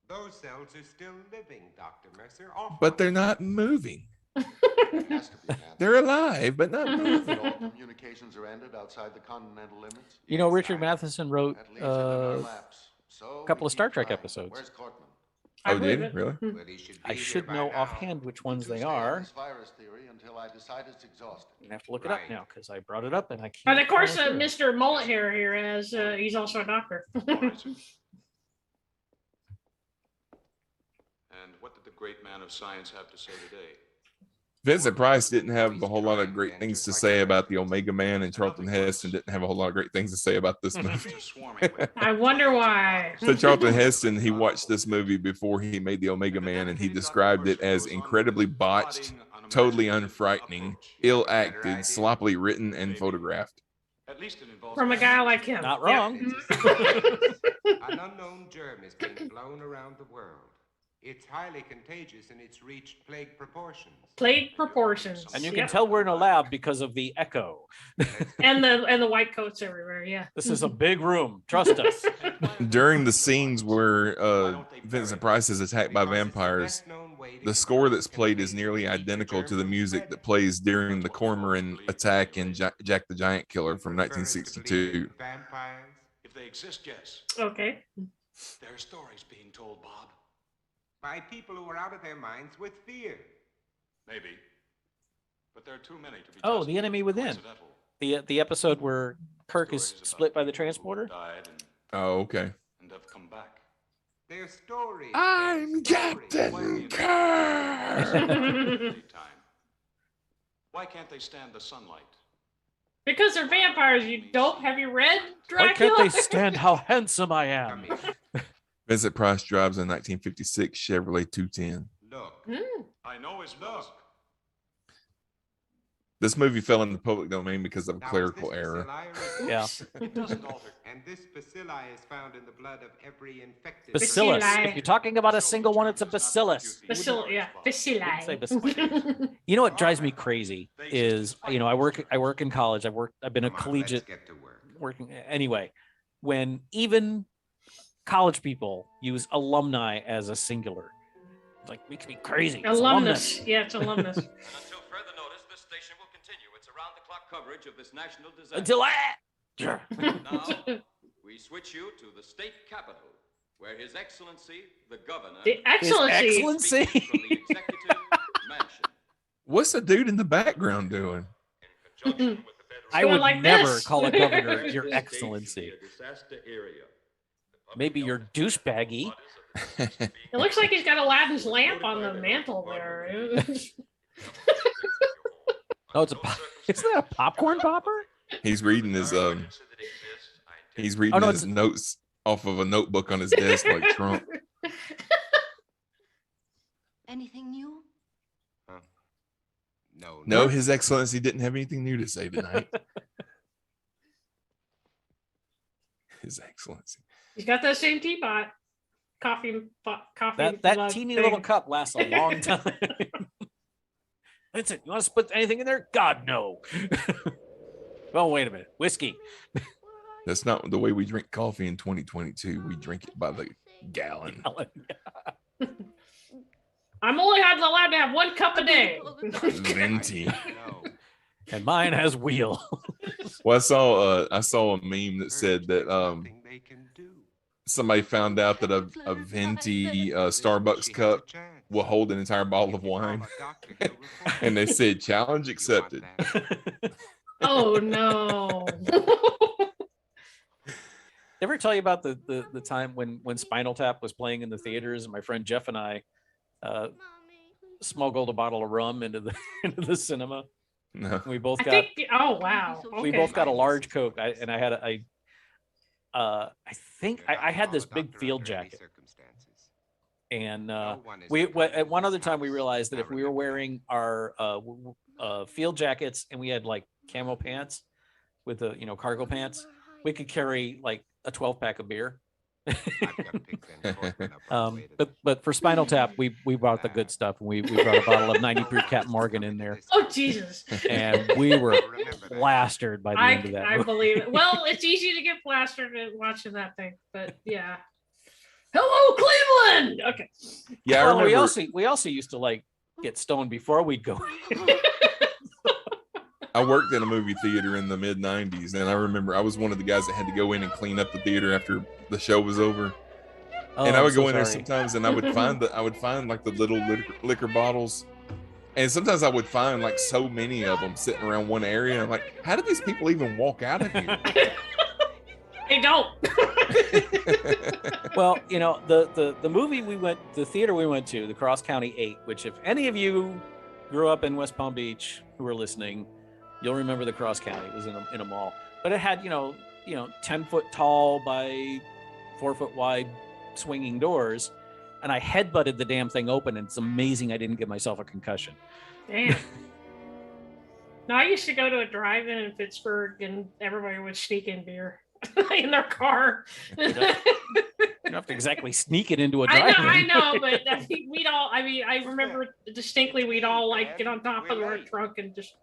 Those cells are still living, Dr. Mercer. But they're not moving. It has to be, man. They're alive, but not If moving. all communications are ended outside the continental limits, You know, Yes, Richard I- Matheson wrote that leaves it in our a laps. So couple we of Star keep Trek trying. episodes. Where's Cortman? I Oh, did believe he? it. Really? Well, he should be I here should by know now. offhand which ones You they stay on are. this virus theory until I decide it's exhausted. I'm gonna have to look it up Right. now because I brought it up and I can't. But of course, follow through. Mr. Mullet Hair here has, he's also a doctor. And what did the great man of science have to say today? Vincent Price didn't have a whole lot of great things to say about the Omega Man, and Charlton Heston didn't have a whole lot of great things to say about this movie. They're swarming with I wonder why. So Charlton Heston, he watched this movie before he made the Omega Man, and he described it as incredibly botched totally unfrightening, ill-acted, sloppily written, and photographed. At least it involves From a guy like him. Not Yeah. wrong. An unknown germ is being blown around the world. It's highly contagious and it's reached plague proportions. Plague proportions. And you can Yep. tell we're in a lab because of the echo. And the white coats everywhere. Yeah. This is a big room. Trust us. During the scenes where Vincent Price is attacked by vampires, the score that's played is nearly identical to the music that plays during the Cormoran attack in Jack the Giant Killer from 1962. Vampires? If they exist, yes. Okay. There are stories being told, Bob. By people who are out of their minds with fear. Maybe. But there are too many to be Oh, just The Enemy Within. coincidental. The episode where Kirk is Stories about split by the people who transporter. died Oh, okay. and have come back. They're stories. I'm They're stories. Captain Kirk. Daytime. Why can't they stand the sunlight? Because they're vampires, you dope. Have you read Why Dracula? can't they stand how handsome I am? Come here. Vincent Price drives a 1956 Chevrolet 210. Look. Hmm. I know his look. This movie fell in the public domain because of a Now, is clerical this error. bacilli or Yeah. is it- It doesn't alter. And this bacilli is found in the blood of every infected. Bacillus. Bacilli. If you're talking about a single one, it's a bacillus. Yeah, bacilli. Say bacilli. You know what drives me crazy is, I work in college. I've been a Come on, collegiate let's get to work. working anyway. When even college people use alumni as a singular, it's like makes me crazy. It's Alumnus. Yeah, it's alumnus. And until further notice, this station will continue its around-the-clock coverage of this national disaster. Until Now, we switch you to the state capitol, where His Excellency, the Governor, The excellency. Excellency. speaks from the executive mansion. What's the dude in the background doing? In conjunction with the federal I Going would like never this. call a governor State your should excellency. be a disaster area. The public Maybe health you're and douchebaggy. waters of the being It looks like he's got Aladdin's lamp on the mantle there. Oh, it's a isn't that a popcorn popper? He's reading his he's reading Oh, no, his notes off of a notebook on his desk like Trump. Anything new? No, No, His Excellency didn't have anything new to say tonight. His Excellency. He's got that same teapot. Coffee coffee. That mug teeny thing. little cup lasts a long time. Vincent, you want to put anything in there? God, no. Well, wait a minute. Whiskey. That's not the way we drink coffee in 2022. We drink it by the gallon. I'm only allowed to have 1 cup a day. Venti. No. And mine has wheel. Well, I saw a meme that said that Nothing they can do. somebody found out that a venti Starbucks cup will hold an entire bottle of wine, and they said challenge accepted. Oh no. Ever tell you about the time when Spinal Tap was playing in the theaters, and my friend Jeff and I smuggled a bottle of rum into the cinema? No. We both I got think. Oh wow. we Okay. both got a large Coke. I think I had this big field jacket, and at one other time we realized that if we were wearing our field jackets and we had like camo pants with the cargo pants, we could carry like a 12-pack of beer. But for Spinal Tap, we brought the good stuff, and we brought a bottle of 90 proof Captain Morgan in there, Oh Jesus. and we were plastered by the end of that. I believe it. Well, it's easy to get plastered at watching that thing, but yeah. Hello, Cleveland. Okay. Yeah, I Well, remember. we also used to like get stoned before we'd go. I worked in a movie theater in the mid '90s, and I remember I was one of the guys that had to go in and clean up the theater after the show was over. Oh, And I I'm would so go in there sorry. sometimes, and I would find like the little liquor bottles, and sometimes I would find like so many of them sitting around one area. I'm like, how did these people even walk out of here? They don't. Well, the movie the theater we went to, the Cross County 8, which if any of you grew up in West Palm Beach who are listening, you'll remember the Cross County. It was in a mall, but it had 10 foot tall by 4 foot wide swinging doors, and I headbutted the damn thing open, and it's amazing I didn't give myself a concussion. Damn. No, I used to go to a drive-in in Pittsburgh, and everybody would sneak in beer in their car. You don't have to exactly sneak it into a drive-in. I know, but I think we'd all. I mean, I remember distinctly we'd all like get on top of our trunk and just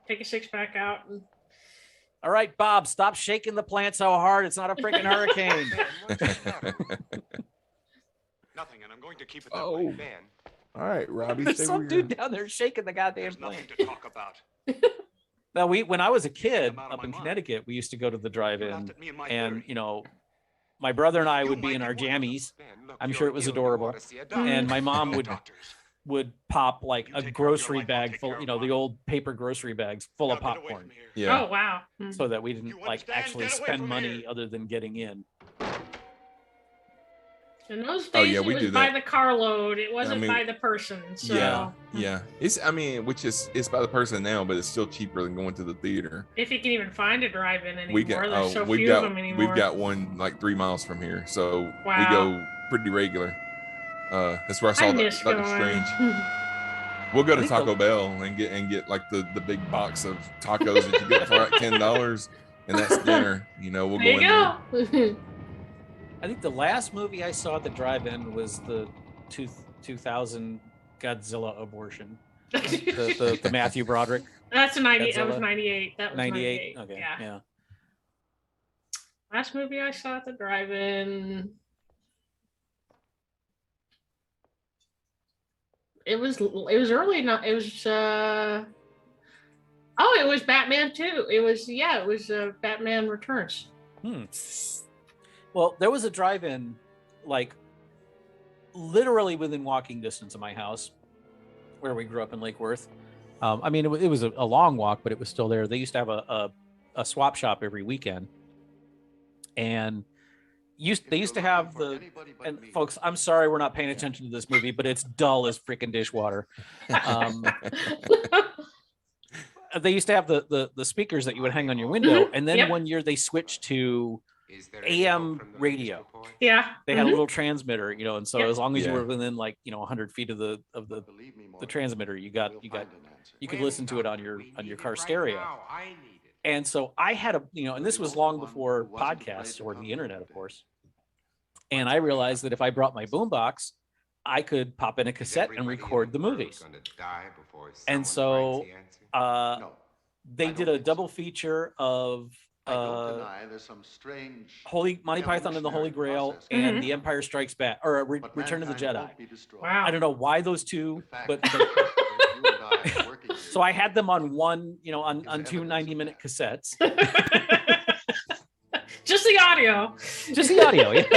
take a 6-pack out. And... All right, Bob, stop shaking the plant so hard. It's not a freaking hurricane. Nothing, and I'm going to keep it that way. Oh. All right, Robbie. There's stay some where you're dude down there shaking the goddamn There's plant. nothing to talk about. Now, when I was a kid I'm out of up my in mind. Connecticut, we used to go to the You drive-in, laughed at me and my and theory. you know, my brother and I You would be might in our be one of them. jammies, I'm sure it was adorable. Mm. and my mom No would doctors. pop like You a take care of your grocery life, I'll bag take full, care you of know, the mine. old paper grocery bags full of Now get away popcorn, from here. Yeah. Oh wow. Mm. so that we didn't You like understand? actually Get away spend from money here. other than getting in. In those days, Oh, yeah, we it do was by that. the carload. It wasn't mean, by the person. So. Yeah. It's which is it's by the person now, but it's still cheaper than going to the theater. If you can even find a drive-in anymore, We got there's so we've few got of them anymore. we've got one like 3 miles from here, so we Wow. go pretty regular. That's where I saw I miss Doctor going. Strange. We'll go I to think Taco Bell and get like the big box of tacos that you get for like $10, and that's dinner. You know, we'll There go in you there. go. I think the last movie I saw at the drive-in was the 2000 Godzilla abortion, the Matthew Broderick. That's a 90. That was Godzilla. 98. That was 98. 98. Okay. Yeah. Yeah. Last movie I saw at the drive-in. It was early. Not it was. Oh, it was Batman 2. It was Batman Returns. Well, there was a drive-in, like literally within walking distance of my house, where we grew up in Lake Worth. I mean, it was a long walk, but it was still there. They used to have a swap shop every weekend, and they used to have the. And folks, I'm sorry we're not paying attention to this movie, but it's dull as freaking dishwater. They used to have the speakers that you would hang on your window, and then Yep. one year they switched to AM radio. Yeah. They had a Mhm. little transmitter, you know, and so Yep. as long as you Yeah. were within like 100 feet of the transmitter, you could listen to it on your car stereo. And so I had and this was long before podcasts or the internet, of course. And I realized that if I brought my boombox, I could pop in a cassette and record the movies. And so they did a double feature of there's some strange Monty Python and the Holy Grail and The Empire Strikes Back, or Return of the Jedi. Wow. I don't know why those two, but so I had them on one, on two 90-minute cassettes. Just the audio. Just the audio, yeah.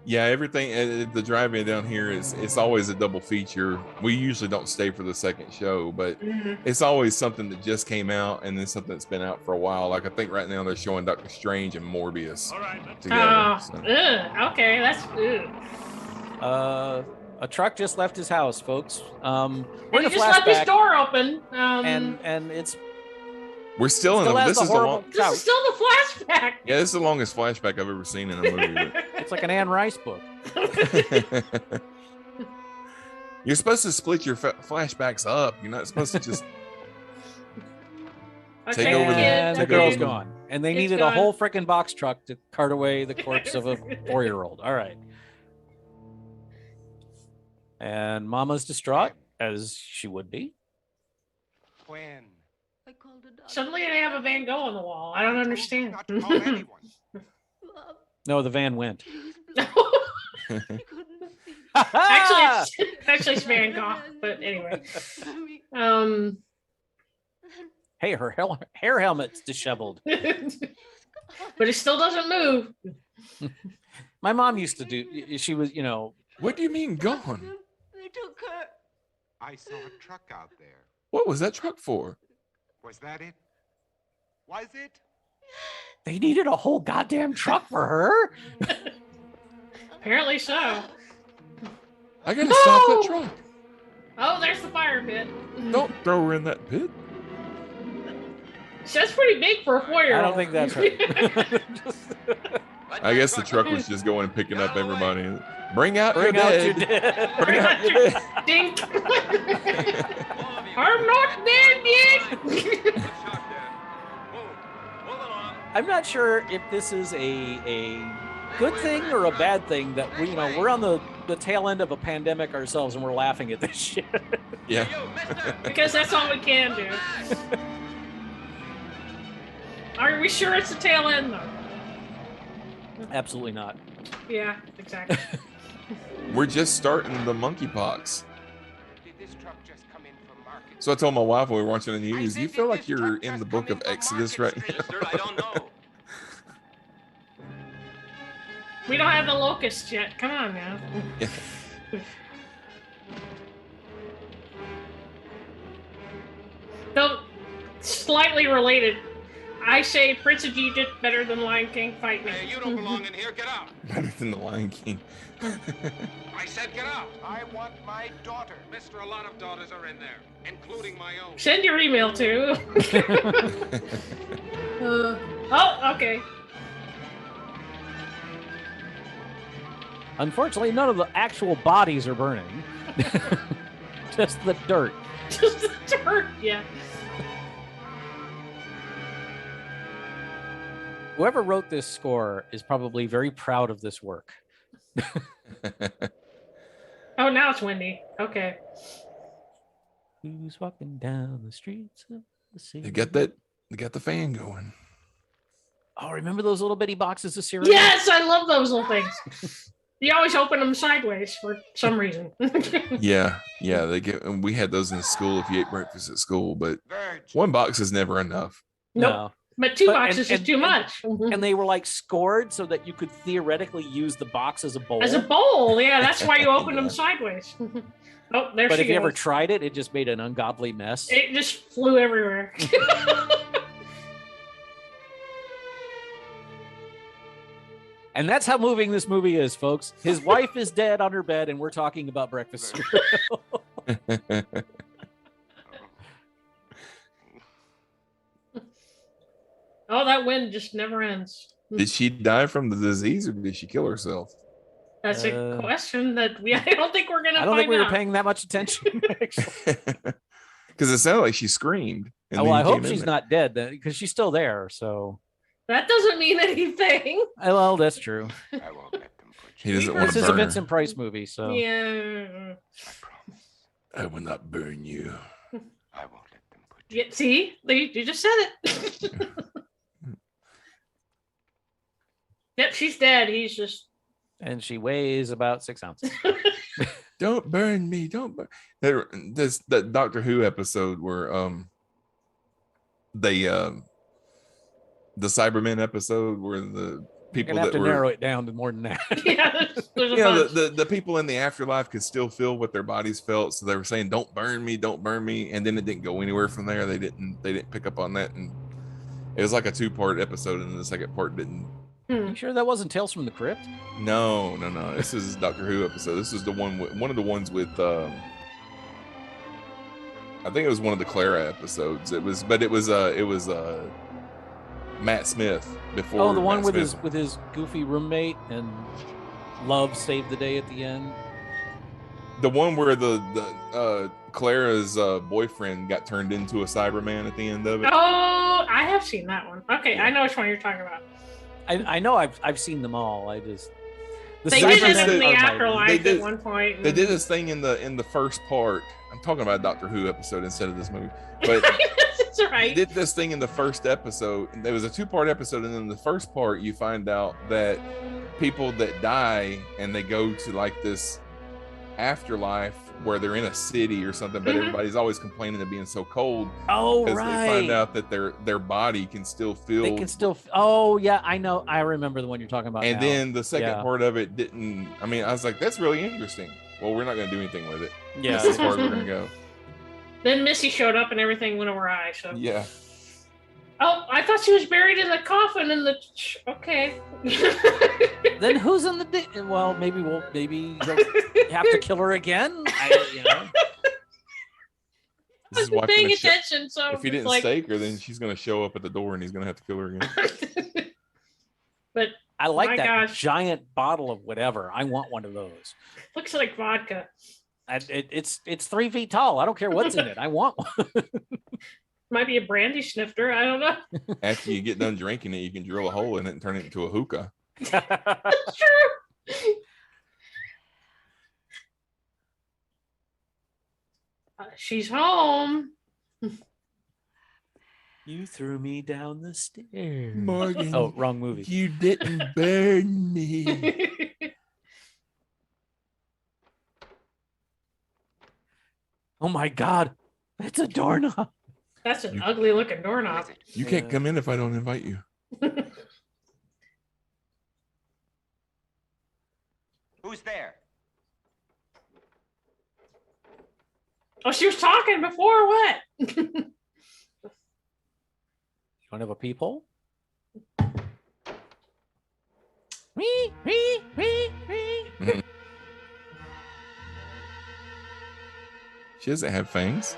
Yeah, everything at the drive-in down here it's always a double feature. We usually don't stay for the second show, but Mhm. it's always something that just came out and then something that's been out for a while. Like I think right now they're showing Doctor Strange and Morbius All right, let's together. Oh, so. okay. That's. A truck just left his house, folks. We're And in he a just left his flashback, door open. and it's We're still in still them. has This the is the horrible long, this couch. is still the flashback. yeah, this is the longest flashback I've ever seen in a movie. It's like an Anne Rice book. but- You're supposed to split your flashbacks up. You're not supposed to just. Okay, Take over the- kid, And the take girl's over the- gone. And they It's needed gone. a whole freaking box truck to cart away the corpse of a 4-year-old. All right. And Mama's distraught, as she would be. When? I called a doctor. Suddenly they have a Van Gogh on the wall. I don't understand. Not to call anyone. Bob, No, the van went. please, Bob. I couldn't see. Actually, it's Van Gogh. But anyway, Mommy, Hey, her hair helmet's disheveled. but it still doesn't move. My mom used to do. She was, What do you mean gone? they took her. I saw a truck out there. What was that truck for? Was that it? Was it? they needed a whole goddamn truck for her. Apparently so. I gotta stop No! that truck. Oh, there's the fire pit. Don't throw her in that pit. That's pretty big for a 4-year-old. I don't think that's right. I guess the truck was just going and picking up everybody. Bring out your Bring out your dead. dead. Bring out your dead. Dink. I'm not dead yet. I'm not sure if this is a good thing or a bad thing that we're on the tail end of a pandemic ourselves and we're laughing at this shit. Yeah. Because that's all we can do. Are we sure it's the tail end though? Absolutely not. Yeah, exactly. We're just starting the monkeypox. Did this truck just come in from market? So I told my wife when we were watching the news, said, you feel did like this you're truck in just the come book in of from Exodus Market right now. Mister, I don't know. We don't have the locusts yet. Come on now. Yeah. Though slightly related, I say Prince of Egypt better than Lion King. Fight me. Hey, you don't belong in here. Get out. Better than the Lion King. I said get out. I want my daughter. Mister, a lot of daughters are in there, including my own. Send your email to. Oh, okay. Unfortunately, none of the actual bodies are burning. Just the dirt. Just the dirt. Yeah. Whoever wrote this score is probably very proud of this work. Oh, now it's windy. Okay. Who's walking down the streets of the city? They got that. They got the fan going. Oh, remember those little bitty boxes of cereal? Yes, I love those little things. You always open them sideways for some reason. Yeah, yeah. They get. And we had those in school if you ate breakfast at school, but Virgin. one box is never enough. Nope. No. But two But- boxes and- is too and- much. And they were like scored so that you could theoretically use the box as a bowl. As a bowl, yeah, that's why you open them Yeah. sideways. Oh, there but she if you ever goes. tried it, it just made an ungodly mess. It just flew everywhere. And that's how moving this movie is, folks. His wife is dead on her bed, and we're talking about breakfast cereal. Oh, that wind just never ends. Did she die from the disease or did she kill herself? That's a question that I don't think we're gonna I don't find think we were out. paying that much attention. Actually. Because it sounded like she screamed. and Well, then I hope came in she's there. not dead because she's still there. So, That doesn't mean anything. well, that's true. I won't let them put He you. doesn't This want This to is a burn her. Vincent Price movie, so Yeah. I promise. I will not burn you. I won't let them put you. Yeah. See, you just said it. Yep, she's dead. He's just. and she weighs about 6 ounces. Don't burn me. Don't burn. There's that Doctor Who episode where the Cybermen episode where the You're people gonna have that to were narrow it down to more than that. Yeah, there's a you know bunch. the people in the afterlife could still feel what their bodies felt, so they were saying don't burn me, and then it didn't go anywhere from there. They didn't pick up on that, and it was like a 2-part episode, and the second part didn't. You sure that wasn't Tales from the Crypt? No. This is a Doctor Who episode. This is the one with one of the ones with I think it was one of the Clara episodes. It was Matt Smith before. Oh, the one Matt with Smith. his goofy roommate and Love saved the day at the end. The one where the Clara's boyfriend got turned into a Cyberman at the end of it. Oh, I have seen that one. Okay, I know which one you're talking about. I know I've seen them all. I just the They did it Cybermen in the are my- afterlife they did- at one point. They did this thing in the first part. I'm talking about a Doctor Who episode instead of this movie, but That's right. did this thing in the first episode. There was a 2-part episode, and in the first part, you find out that people that die and they go to like this afterlife where they're in a city or something, but Mhm. everybody's always complaining of being so cold Oh because they find right. out that their body can still feel. They can still. Oh yeah, I know. I remember the one you're talking about. and now. then the second Yeah. part of it didn't. I mean, I was like, that's really interesting. Well, we're not going to do anything with it. yeah, That's as far as we're going to go. Then Missy showed up and everything went awry. So. Yeah. Oh, I thought she was buried in the coffin in the. Okay. then who's in the? Well, maybe you'll have to kill her again. This is I why wasn't paying attention, so if he it's didn't like, stake her, then she's going to show up at the door and he's going to have to kill her again. But I like My that gosh. giant bottle of whatever. I want one of those. Looks like vodka. It's 3 feet tall. I don't care what's in it. I want one. Might be a brandy snifter. I don't know. After you get done drinking it, you can drill a hole in it and turn it into a hookah. That's true. She's home. You threw me down the stairs. Morgan, Oh, wrong movie. you didn't burn me. Oh my God, it's a doorknob. That's an ugly looking doorknob. You can't come in if I don't invite you. Who's there? Oh, she was talking before. What? You want to have a peephole? Wee, wee, wee, wee. She doesn't have fangs.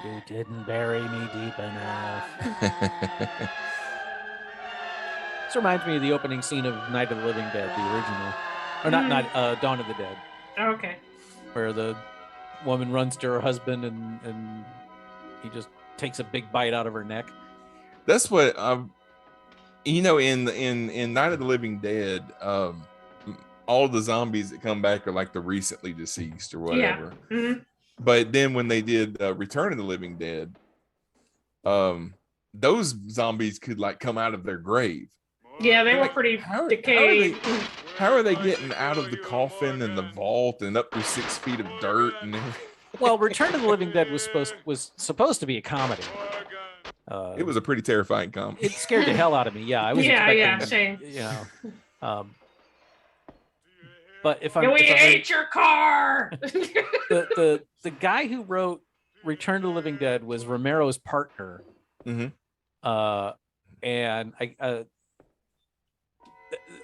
You didn't bury me deep enough. This reminds me of the opening scene of Night of the Living Dead, the original, or not Dawn of the Dead, Okay. where the woman runs to her husband and he just takes a big bite out of her neck. That's what you know, in Night of the Living Dead, all the zombies that come back are like the recently deceased or whatever. Yeah. Mhm. But then when they did Return of the Living Dead, those zombies could like come out of their grave. Yeah, they were Like, pretty how decayed. how are they getting out of the coffin and the vault and up to 6 feet of dirt and everything? Well, Return of the Living Dead was supposed to be a comedy. It was a pretty terrifying comedy. It scared the hell out of me. Yeah, I was Yeah, expecting, same. you know. But if I'm, And we if I'm ate your car. the guy who wrote Return of the Living Dead was Romero's partner. Mhm. And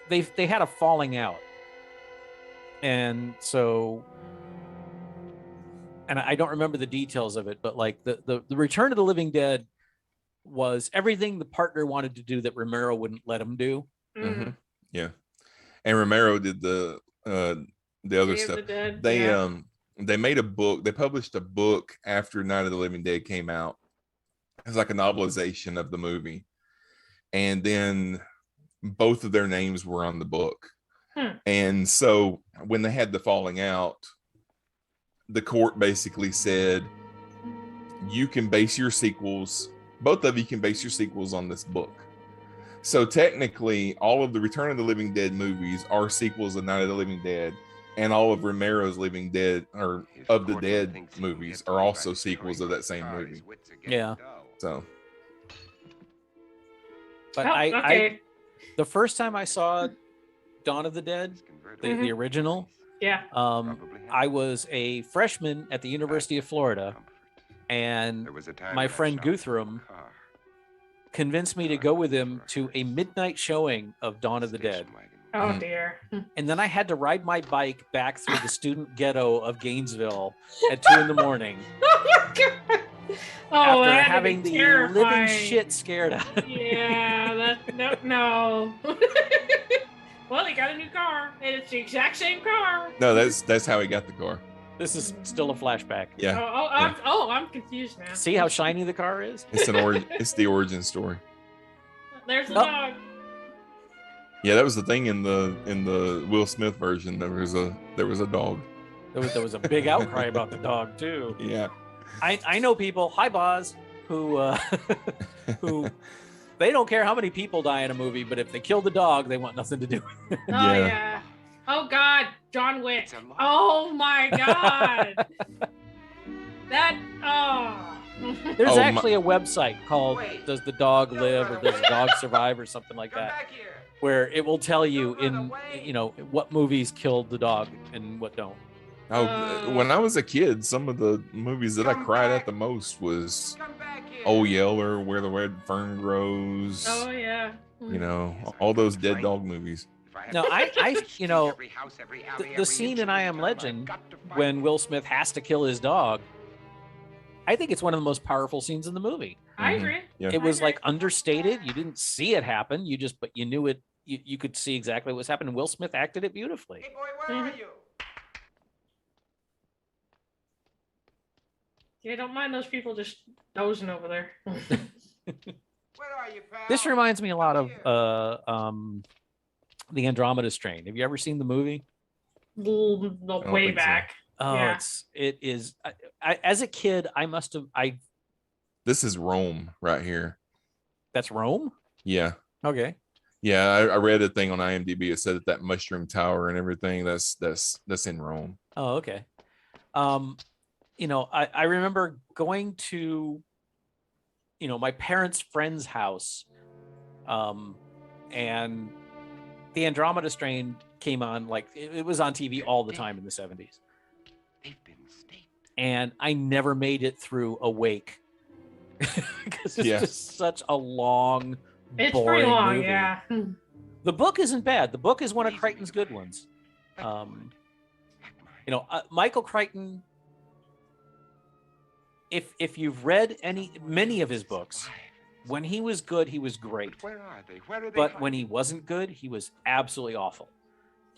they had a falling out, and so, and I don't remember the details of it, but like the Return of the Living Dead was everything the partner wanted to do that Romero wouldn't let him do. Mhm. Yeah, and Romero did the other Day of stuff. the Dead, They yeah. they made a book. They published a book after Night of the Living Dead came out. It's like a novelization of the movie, and then both of their names were on the book. And so when they had the falling out, the court basically said, you can base your sequels, both of you can base your sequels on this book. So technically, all of the Return of the Living Dead movies are sequels of Night of the Living Dead, and all of Romero's Living Dead or of the Dead movies are also sequels of that same movie. Yeah. So, But Oh, okay. the first time I saw Dawn of the Dead, the original, Yeah. I was a freshman at the University of Florida, and my friend Guthrum convinced me to go with him to a midnight showing of Dawn of the Dead. Oh dear. And then I had to ride my bike back through the student ghetto of Gainesville at 2 a.m. Oh after that had to having be the terrifying. living shit scared out of me. Yeah, no. Well, he got a new car, and it's the exact same car. no, that's how he got the car. This is still a flashback. Yeah, I'm confused now. See how shiny the car is? it's it's the origin story. There's the Oh. dog. Yeah, that was the thing in the Will Smith version. There was a dog. There was a big outcry about the dog too. Yeah. I know people, hi Boz, who who they don't care how many people die in a movie, but if they kill the dog, they want nothing to do with it. Oh yeah. Oh God, John Wick. Oh my God. There's Oh, actually a website called Does the Dog Live or Does the Dog Survive or something like that, where it will tell you what movies killed the dog and what don't. Oh, when I was a kid, some of the movies that I cried at the most was Old Yeller, Where the Red Fern Grows. Oh yeah. You know, all those dead dog movies. No, the scene in I Am Legend when Will Smith has to kill his dog, I think it's one of the most powerful scenes in the movie. I Mhm. agree. Yeah. It was I agree. like understated. You didn't see it happen. But you knew it. You could see exactly what was happening. Will Smith acted it beautifully. Hey, boy, where are Mhm. you? Yeah, don't mind those people just dozing over there. Where are you, pal? This reminds me a lot of Come the Andromeda Strain. Have you ever seen the movie? don't Way think so. back. Oh, Yeah. it is. As a kid, I must have. This is Rome right here. That's Rome. Yeah. Okay. Yeah, I read a thing on IMDb. It said that mushroom tower and everything. That's in Rome. Oh, okay. I remember going to, my parents' friend's house, and the Andromeda Strain came on, like it was on TV all the time in the 70s. They've been staked. And I never made it through Awake because it's Yeah. just such a long, It's boring pretty long, movie. yeah. The book isn't bad. The book is one of Crichton's good ones. Michael Crichton, if you've read many of his books, when he was good, he was great. But where are they? Where are they? But when he wasn't good, he was absolutely awful.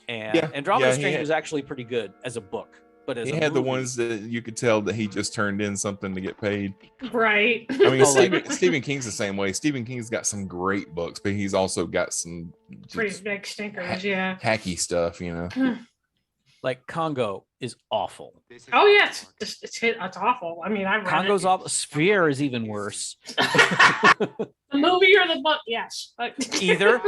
And Yeah, Andromeda yeah, he Strain had- was actually pretty good as a book. But as He a had the movie- ones that you could tell that he just turned in something to get paid. Right. I mean, Oh, like- Stephen King's the same way. Stephen King's got some great books, but he's also got some Pretty just big stinkers, yeah. hacky stuff, you know. like Congo is awful. This is Oh the yeah, park. it's awful. I mean, I read Congo's it. awful. Sphere is even worse. The movie or the book? Yes. Either.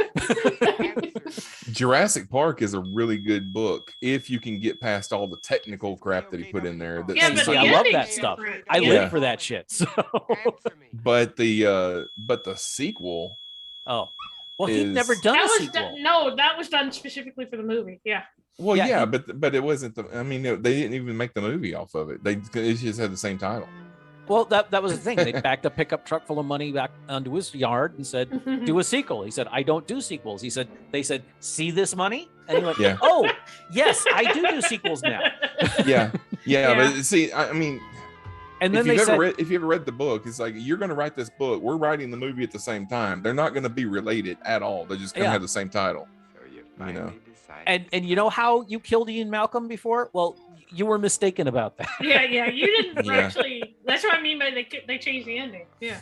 Jurassic Park is a really good book if you can get past all the technical crap that he put in there. Yeah, but See, the I love ending's that stuff. different. I Yeah. live for that shit. So, Answer me. But the sequel, oh, well, he'd Is- never done That a was sequel. done, no, that was done specifically for the movie. Yeah. well, Yeah, yeah, he- but it wasn't the. I mean, they didn't even make the movie off of it. It just had the same title. Well, that was the thing. They backed a pickup truck full of money back onto his yard and said, "Do a sequel." He said, "I don't do sequels." They said, "See this money?" And he went, Yeah. "Oh, yes, I do sequels now." Yeah, Yeah. but see, I mean, And then if they you've said, if you ever read the book, it's like you're going to write this book. We're writing the movie at the same time. They're not going to be related at all. They're just going to Yeah. have the same title. So you know. finally decided. and you know how you killed Ian Malcolm before? Well, you were mistaken about that. Yeah, you didn't Yeah. actually. That's what I mean by they changed the ending. Yeah.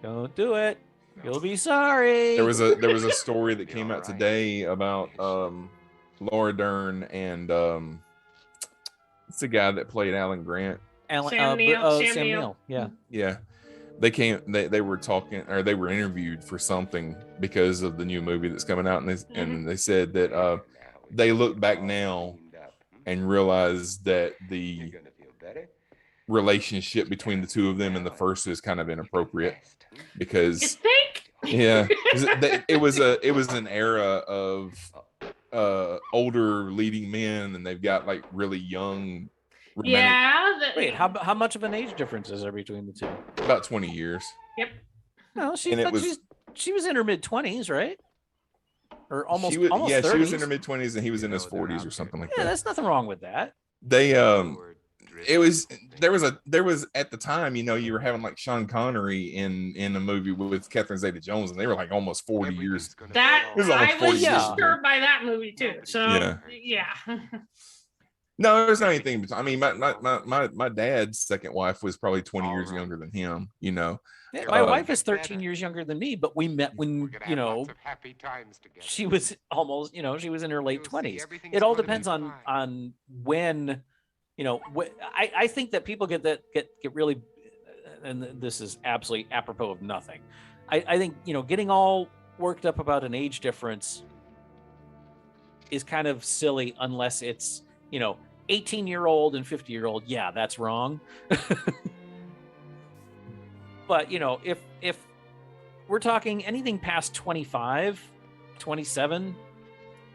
Don't do it. You'll be sorry. There was a story that came out today about Laura Dern and it's the guy that played Alan Grant. Sam Neill. Sam Neill. Yeah. Yeah. They were talking, or they were interviewed for something because of the new movie that's coming out, and they said that they look back now and realize that the You're gonna feel better. relationship between the two of them in the first is kind of inappropriate You because think? yeah, 'cause it was an era of older leading men, and they've got like really young romantic- Yeah. Wait, how much of an age difference is there between the two? about 20 years. No, And it was- she was in her mid-20s, right? Or almost she was, almost yeah, 30s. she was in her mid-20s and he was in his 40s or something like Yeah, that. that's nothing wrong with that. They it was there was at the time, you were having like Sean Connery in a movie with Catherine Zeta-Jones, and they were like almost 40 years. That It was almost I 40 was years disturbed by that movie too. So Yeah. yeah. No, there's not anything. I mean, my dad's second wife was probably 20 years younger than him. Yeah, my Uh, wife is 13 years younger than me, but we met when, happy times together. she was almost, she was in her late You'll see 20s. everything's It all gonna be depends on fine. when, I think that people get really, and this is absolutely apropos of nothing. I think, getting all worked up about an age difference is kind of silly unless it's, 18-year-old and 50-year-old. Yeah, that's wrong. But, if we're talking anything past 25, 27,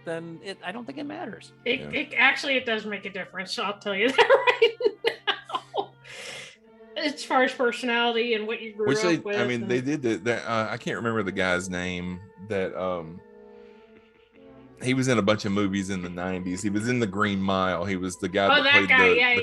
then I don't think it matters. It actually does make a difference. I'll tell you that right now. As far as personality and what you grew Which up with. I mean, and- they did that. I can't remember the guy's name that He was in a bunch of movies in the 90s. He was in The Green Mile. He was the guy that that played guy, the, yeah. the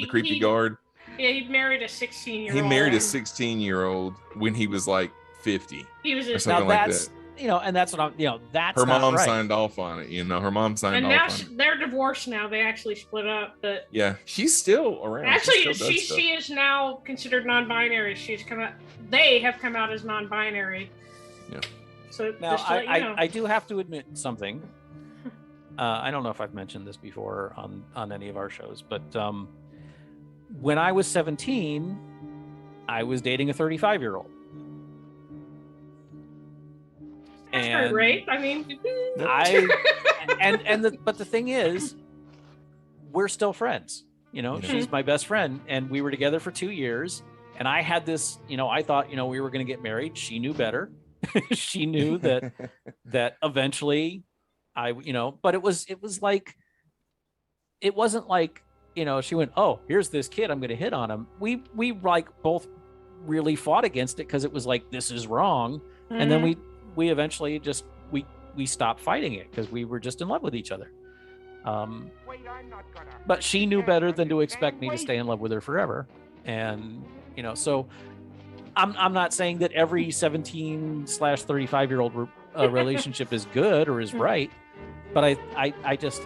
creepy guard. Yeah, he married a 16-year-old. He married a 16-year-old when he was like 50 He was or a, something Now like that's that. and that's what I'm that's Her not mom right. signed off on it. Her mom signed and off now on it. they're divorced now. They actually split up, but Yeah, she's still around. actually, she still does stuff. she is now considered non-binary. They have come out as non-binary. Yeah. So Now just to let you know. I do have to admit something. I don't know if I've mentioned this before on any of our shows, but when I was 17, I was dating a 35-year-old. That's pretty rape. I mean, but the thing is, we're still friends. She's my best friend, and we were together for 2 years. And I had this, I thought, we were going to get married. She knew better. She knew that eventually but it wasn't like, she went, oh, here's this kid, I'm going to hit on him. We like both really fought against it because it was like, this is wrong. Mhm. And then we eventually just, we stopped fighting it because we were just in love with each other. But she knew better than to expect me to stay in love with her forever. And, so I'm not saying that every 17/35-year-old relationship is good or is right, but I just,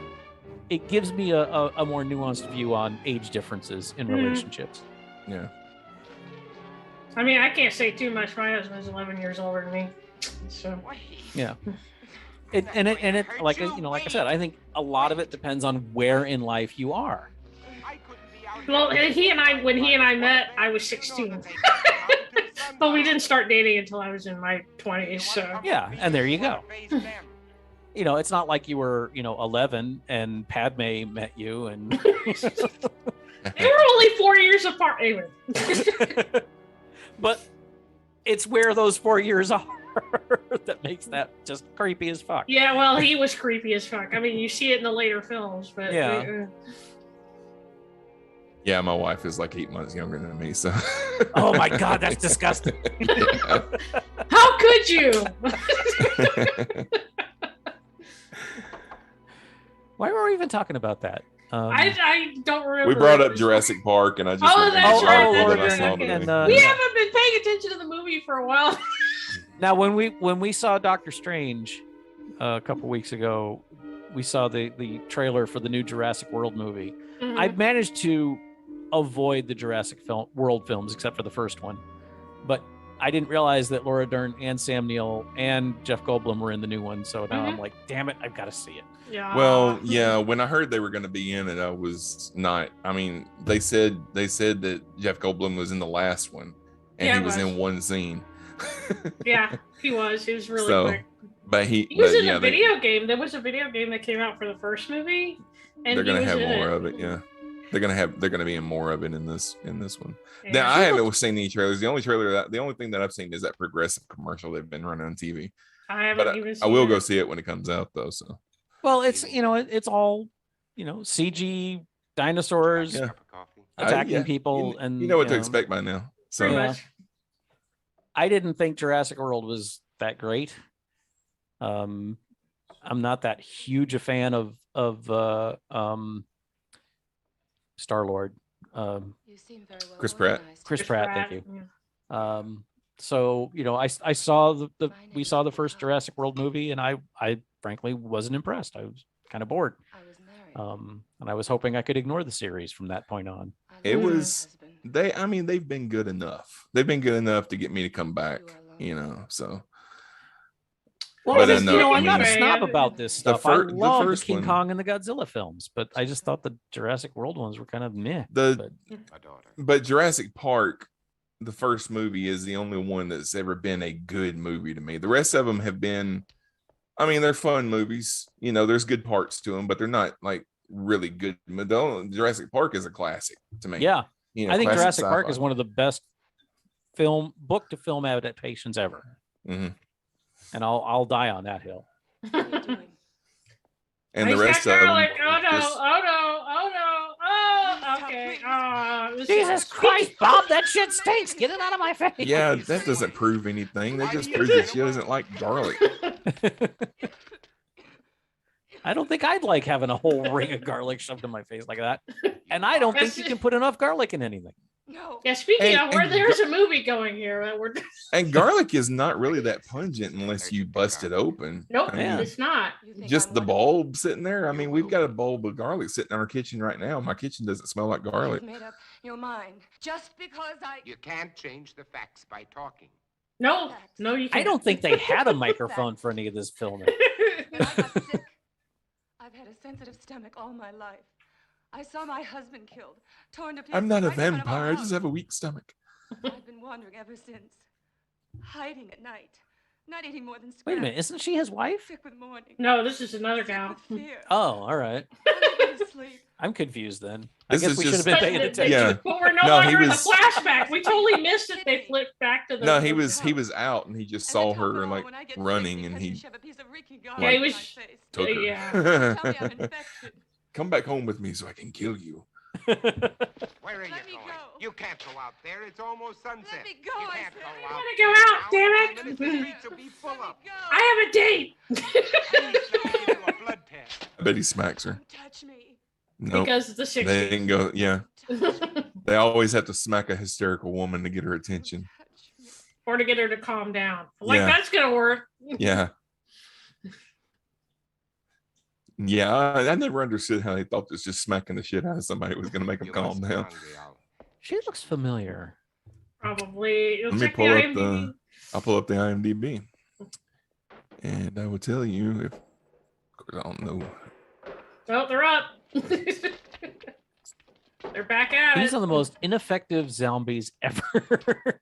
it gives me a more nuanced view on age differences in relationships. Yeah. I mean, I can't say too much. My husband's 11 years older than me, so Yeah. It like like I said, I think a lot of it depends on where in life you are. Well, when he and I met, I was 16, but we didn't start dating until I was in my 20s. So Yeah, and there you go. It's not like you were 11 and Padme met you and they were only 4 years apart. Anyway. But it's where those 4 years are that makes that just creepy as fuck. Yeah, well, he was creepy as fuck. I mean, you see it in the later films, but Yeah. Yeah, my wife is like 8 months younger than me, so. Oh my God, that's disgusting. Yeah. How could you? Why were we even talking about that? I don't remember. We brought up Jurassic Park, and I just Oh, remembered that's the right. article Laura that I saw Dern today. and, We haven't been paying attention to the movie for a while. Now, when we saw Doctor Strange a couple weeks ago, we saw the trailer for the new Jurassic World movie. Mhm. I've managed to avoid the Jurassic World films except for the first one, but I didn't realize that Laura Dern and Sam Neill and Jeff Goldblum were in the new one. So now I'm like, damn it, I've got to see it. Yeah. Well, yeah, when I heard they were going to be in it, I was not. I mean, they said that Jeff Goldblum was in the last one, and Yeah, he he was was. in one scene. Yeah, he was. He was really So, quick. But He was in yeah, a video game. There was a video game that came out for the first movie, and they're going he to was have in more it. of it. Yeah, they're going to be in more of it in this one. Yeah. Now, I haven't seen any trailers. The only thing that I've seen is that Progressive commercial they've been running on TV. I haven't But even I seen will it. go see it when it comes out, though. So Well, it's it's all CG dinosaurs Yeah. attacking yeah. people, you, and you know what to expect by now. So Pretty Yeah. much. I didn't think Jurassic World was that great. I'm not that huge a fan of Star-Lord. Chris Pratt. Chris Pratt, thank you. Yeah. So I saw we saw the first Jurassic World movie, and I frankly wasn't impressed. I was kind of bored. And I was hoping I could ignore the series from that point on. It was they've been good enough. They've been good enough to get me to come back, so Well, But, just, no, I'm not a I mean, snob about this the stuff. fir- I the love the first King one- Kong and the Godzilla films, but I just thought the Jurassic World ones were kind of meh. the My daughter. but Jurassic Park, the first movie, is the only one that's ever been a good movie to me. The rest of them have been, they're fun movies. There's good parts to them, but they're not like really good. Jurassic Park is a classic to me. Yeah, I think classic Jurassic Park sci-fi. is one of the best book to film adaptations ever, Mhm. and I'll die on that hill. And the He's rest got of them, garlic. Oh no! just- Oh no! Oh no! Oh, okay. This Jesus is- Christ, Bob, that shit stinks. Get it out of my face. yeah, that doesn't prove anything. That just proves that she doesn't like garlic. I don't think I'd like having a whole ring of garlic shoved in my face like that. And I don't think you can put enough garlic in anything. No. Yeah, speaking of, And there's a movie going here. We're And garlic is not really that pungent unless you bust it open. nope, I mean, it's not. You think just I'm the wonderful? bulb sitting there. I mean, we've got a bulb of garlic sitting in our kitchen right now. My kitchen doesn't smell like garlic. You've made up your mind just because I. You can't change the facts by talking. No, no, you can't. I don't think they had a microphone for any of this filming. When I got sick, I've had a sensitive stomach all my life. I saw my husband killed, torn to pieces. I'm not a right in front of our vampire. I just house. have a weak stomach. I've been wandering ever since, hiding at night, not eating more than scraps. Wait a minute, isn't she his wife? Sick with mourning. No, this is another sick gal. with fear. Oh, all right. Unable to sleep. I'm confused then. This I guess is we should have just- been But paying they- attention. Yeah. But we're no, No, he longer in the was- flashback. We totally missed it. They flipped back to the. No, he the- was out and he just And saw I top it her all like when I get sick running and because you he shove a piece of reeking Yeah, garlic he in was- my face. took her. Yeah. Tell me I'm infected. Come back home with me so I can kill you. Where are you Let me going? go. You can't go out there. It's almost sunset. Let me go, You I can't said. go I out. wanna go out, Now, damn in it. 10 minutes, the streets will be full Let me up. go. I have a date. Please, let me give you a blood test. I bet he smacks her. Don't touch me. No, Because the they 60s. didn't go. Yeah, Don't touch me. they always have to smack a hysterical woman to get her attention. Don't touch me. Or to get her to calm down. Like Yeah. that's gonna work. Yeah. Yeah, I never understood how they thought this just smacking the shit out of somebody was going to make them You calm must be down. hungry, Al. She looks familiar. Probably. Let me Check the pull up IMDb. the. I'll pull up the IMDb, and I will tell you if. Of course, I don't know. Oh, they're up. They're back at These it. are the most ineffective zombies ever.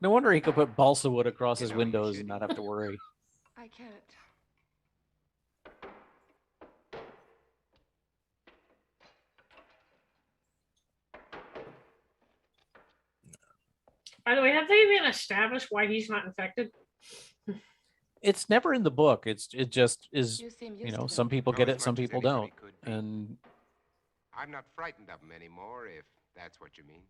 No wonder he could put balsa wood across his windows and not have to worry. I can't. By the way, have they even established why he's not infected? It's never in the book. It just is. You seem You used know, to some them. people Know get as it, some much as people anybody don't. could be. And I'm not frightened of them anymore, if that's what you mean.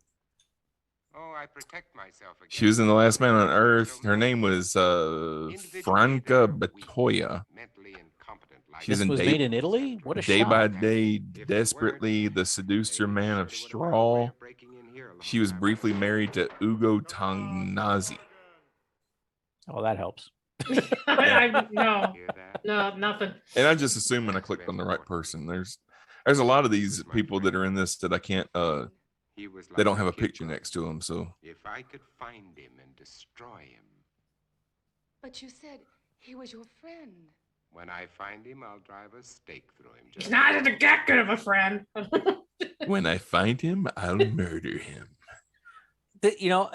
Oh, I protect myself against She was in The Last Man on so Earth. Her many name was individually Franca they're weak, Batoya. mentally incompetent like She's this in was Day- made in Italy. What a Day shock! by Day, If it weren't, Desperately, The Seducer Man of they should have found a way Straw. of breaking in here a long She was time briefly ago. married to Ugo Tognazzi. Oh, that helps. No, Hear that? no, nothing. And I'm just assuming I clicked on the right person. There's a lot of these people that are in this that I can't He was they like don't have a kid picture brother. next to them. So If I could find him and destroy him, But you said he was your friend. when I find him, I'll drive a stake through him. He's not that good of a friend. when I find him, I'll murder him. You know,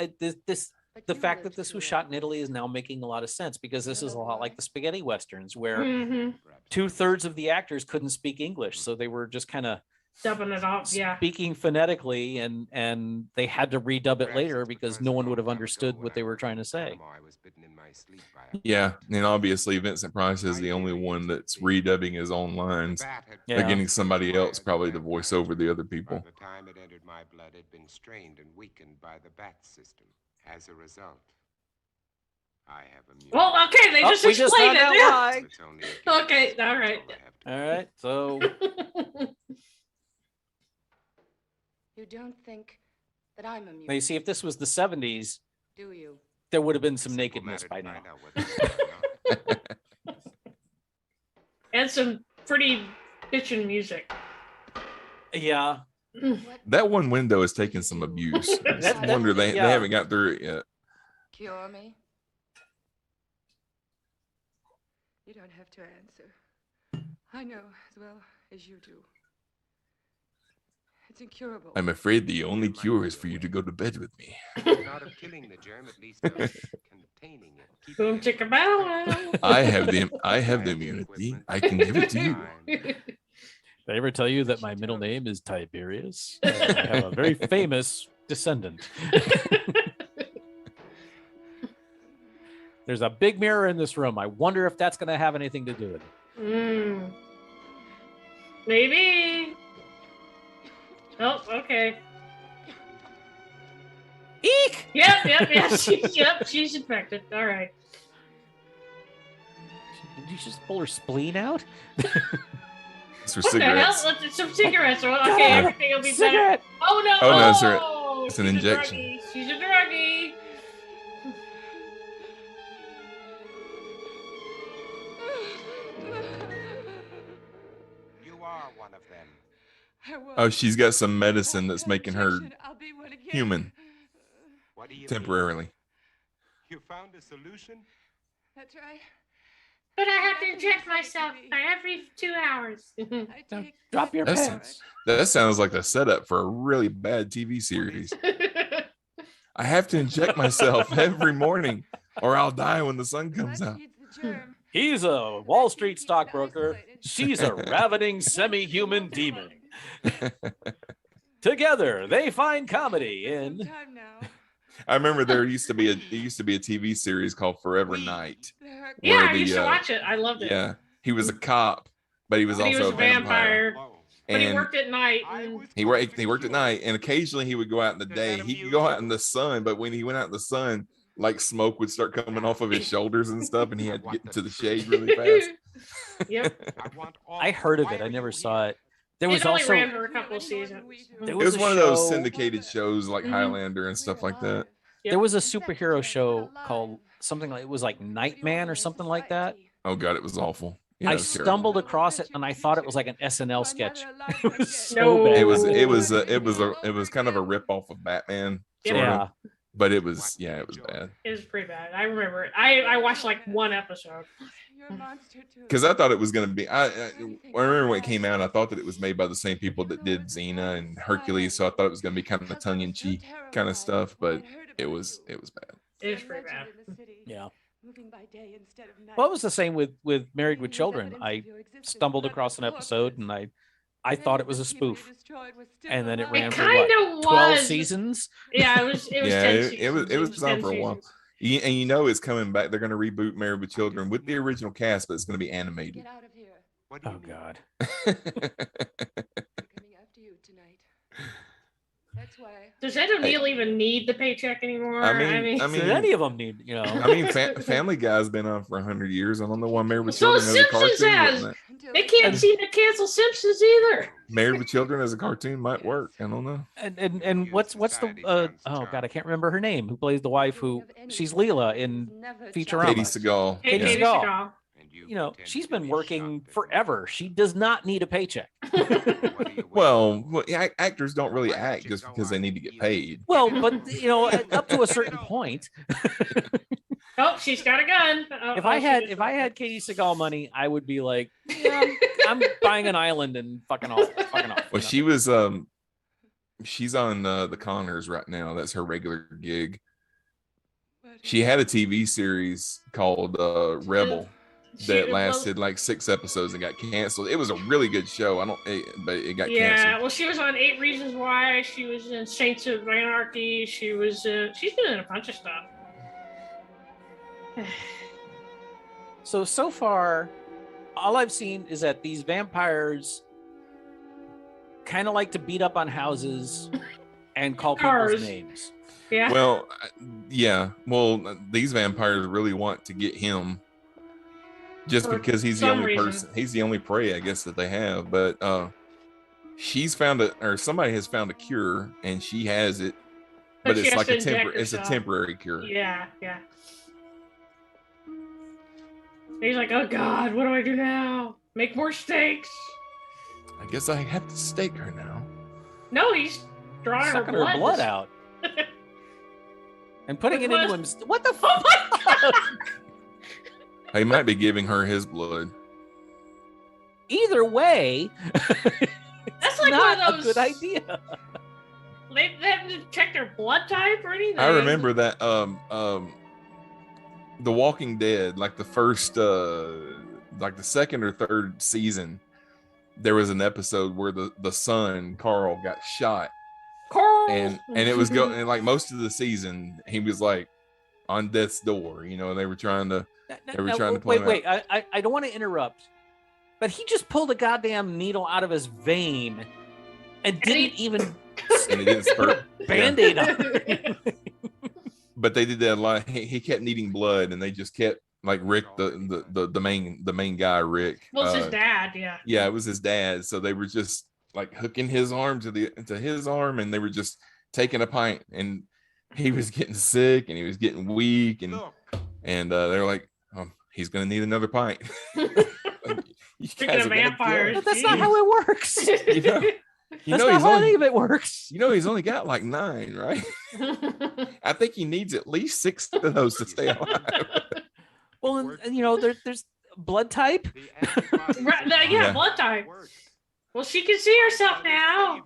this But the you fact that lived this was through shot in it. Italy is now making a lot of sense because this is a lot like the spaghetti westerns where Mhm. 2/3 of the actors couldn't speak English, so they were just kind of Dubbing it off. Yeah. speaking phonetically, and they had to redub it Perhaps later it's because because no a one long would have time ago understood when what they I were worked trying in to say. Panama, I was bitten in my sleep by a Yeah, and obviously Vincent Price is the only one that's redubbing his own lines. bat had Yeah. They're been getting somebody else fired probably to at voice that over the other time. people. By the time it entered my blood, it had been strained and weakened by the bat system. As a result, I have immunity. Well, okay, they Oh, just we just explained found out it. Yeah. why. It's only a case Okay, of all right. I have to All right, so You don't think that I'm immune, now you see if this was the 70s, do you? there would have been some Simple nakedness matter by to now. find out whether or not. And some pretty bitchin' music. Yeah, What That one window is taking some abuse. That- I wonder they yeah. haven't got through it yet. cure me? You don't have to answer. I know as well as you do. It's incurable. I'm afraid the only cure is for you to go to bed with me. If not of killing the germ, at least of containing it. keeping Boom it chicka in bow check. wow. I have the immunity. I can give it to you. did I ever tell you that my middle name is Tiberius? I have a very famous descendant. There's a big mirror in this room. I wonder if that's going to have anything to do with it. Mm. Maybe. Oh, okay. Eek! Yep. She's infected. All right. you just pull her spleen out? It's for What the hell? cigarettes. Let's some cigarettes. Okay, God, everything will be better. cigarette. Oh no! Oh, no, it's an she's a injection. druggie. She's a druggie. You are one of them. I was. Oh, she's got some medicine that's making her I'll be one again. human What do you mean? temporarily. You found a solution? That's right. But I have to inject myself every 2 hours. I Now, take drop your That's- pants. That sounds like the setup for a really bad TV series. I have to inject myself every morning or I'll die when the sun comes out. He's a Wall Street stockbroker. She's a ravening semi-human demon. Together, they find comedy in. Time now. I remember there used to be a TV series called Forever Night. Yeah, where I used to the, watch it. I loved it. Yeah, he was a cop, but he was But also he was a vampire. Whoa. But he And worked at night. I and- was he worked at night, and occasionally he would go out in the day. He could go out in the sun, but when he went out in the sun, like smoke would start coming off of his shoulders and stuff, and he had to get into the shade really fast. Yep. I want all I heard of Why it. are I never you saw here? it. There was It only also ran for a couple of seasons. There It was was a one of those show- syndicated shows like Mhm. Highlander and stuff like that. Yep. there was a superhero show called something like it was like Nightman or something like that. Oh god, it was awful. Yeah, I it was terrible. stumbled across it and I thought it was like an SNL sketch. It was so No. bad. It was kind of a rip off of Batman, sort Yeah. of, but it was bad. It was pretty bad. I remember it. I watched like one episode. Because I thought it was going to be. I remember when it came out, I thought that it was made by the same people that did Xena and Hercules, so I thought it was going to be kind of a tongue-in-cheek kind of stuff, but it was bad. It was pretty bad. Yeah. Well, it was the same with Married with Children. I stumbled across an episode and I thought it was a spoof. And then it ran It for kind what, of 12 was. seasons? Yeah, it was. It was. Yeah, 10 it was seasons. on 10 for a while. seasons. And you know it's coming back. They're going to reboot Married with Children with the original cast, but it's going to be animated. Get out of here. What do you Oh mean? God. They're coming after you tonight. That's why. Does Ed O'Neill even need the paycheck anymore? I mean, Did any of them need, you know? I mean, Family Guy's been on for 100 years. I don't know why Married with So Children as a Simpsons cartoon. has. wouldn't it? they can't seem to cancel Simpsons either. Married with Children as a cartoon might work. I don't know. And what's the oh God, I can't remember her name. Who plays the wife? Who she's Leela in Futurama. Katie Seagal. Hey, Katie Katie Seagal. Seagal. And You know, pretend she's to been be working shocked that forever. She does not need a paycheck. What are you Well, actors don't really act just because they need to get paid. Well, but you know, up to a certain point. Oh, she's got a gun. Oh, If oh, I she had just- Katie Seagal money, I would be like, yeah, I'm buying an island and fucking off. Well, she's on the Connors right now. That's her regular gig. She had a TV series called Rebel she- that well, lasted like 6 episodes and got canceled. It was a really good show. But it got Yeah, canceled. well, she was on 8 Reasons Why. She was in Saints of Anarchy. She was. She's been in a bunch of stuff. So far, all I've seen is that these vampires kind of like to beat up on houses and call Cars. people's names. Yeah. Well, yeah. Well, these vampires really want to get him just For because he's the some only reason. person. He's the only prey, I guess, that they have. But she's found or somebody has found a cure, and she has it. But she it's has like to a inject it's a herself. temporary cure. Yeah, yeah. He's like, oh God, what do I do now? Make more steaks? I guess I have to stake her now. No, he's drawing Sucking her her blood. blood out and putting With it into what? him. What the Oh fuck? my God! He might be giving her his blood. Either way, That's like not one of those. a good idea. They haven't checked their blood type or anything. I remember that The Walking Dead, like the first like the second or third season, there was an episode where the son Carl got shot, Carl. and it was going like most of the season he was like on death's door, you know, and they were trying to play him Wait. I don't want to interrupt, but he just pulled a goddamn needle out of his vein and didn't even and it didn't spurt. Band-Aid on. But they did that a lot. He kept needing blood, and they just kept like Rick, the main guy, Rick. Well, it's his dad, yeah. Yeah, it was his dad. So they were just like hooking his arm to his arm, and they were just taking a pint, and he was getting sick and he was getting weak, and they're like, he's gonna need another pint. Like, Speaking of vampires, But that's not how it works. You know, That's not how any of it works. You know, he's only got like 9, right? I think he needs at least 6 of those to stay alive. Well, and you know, there's blood type. Yeah, blood type. Well, she can see herself now.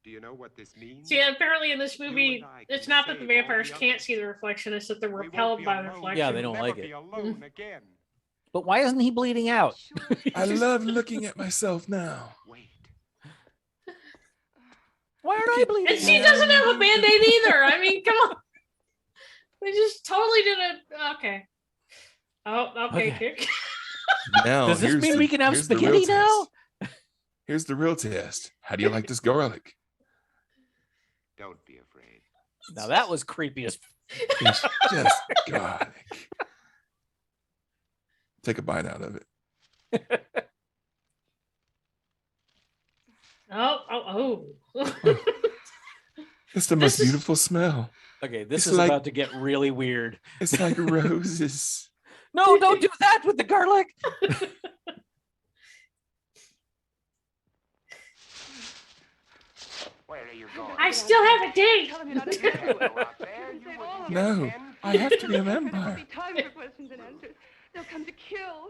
Do you know what this means? See, apparently in this movie, it's not that the vampires can't see the reflection; it's that they're repelled by the reflection. Yeah, they don't like it. But why isn't he bleeding out? I love looking at myself now. Why aren't I bleeding? And she doesn't have a band-aid either. I mean, come on. They just totally did it. Okay. Oh, okay. Now, does this mean we can have spaghetti now? Here's the real test. How do you like this garlic? Don't be afraid. Now that was creepy as. It's just garlic. Take a bite out of it. Oh. It's the most beautiful smell. Okay, this It's is like- about to get really weird. It's like roses. No, don't do that with the garlic. Where are you going? I still have a date. No, I have to be a There'll vampire. be time for questions and answers. They'll come to kill.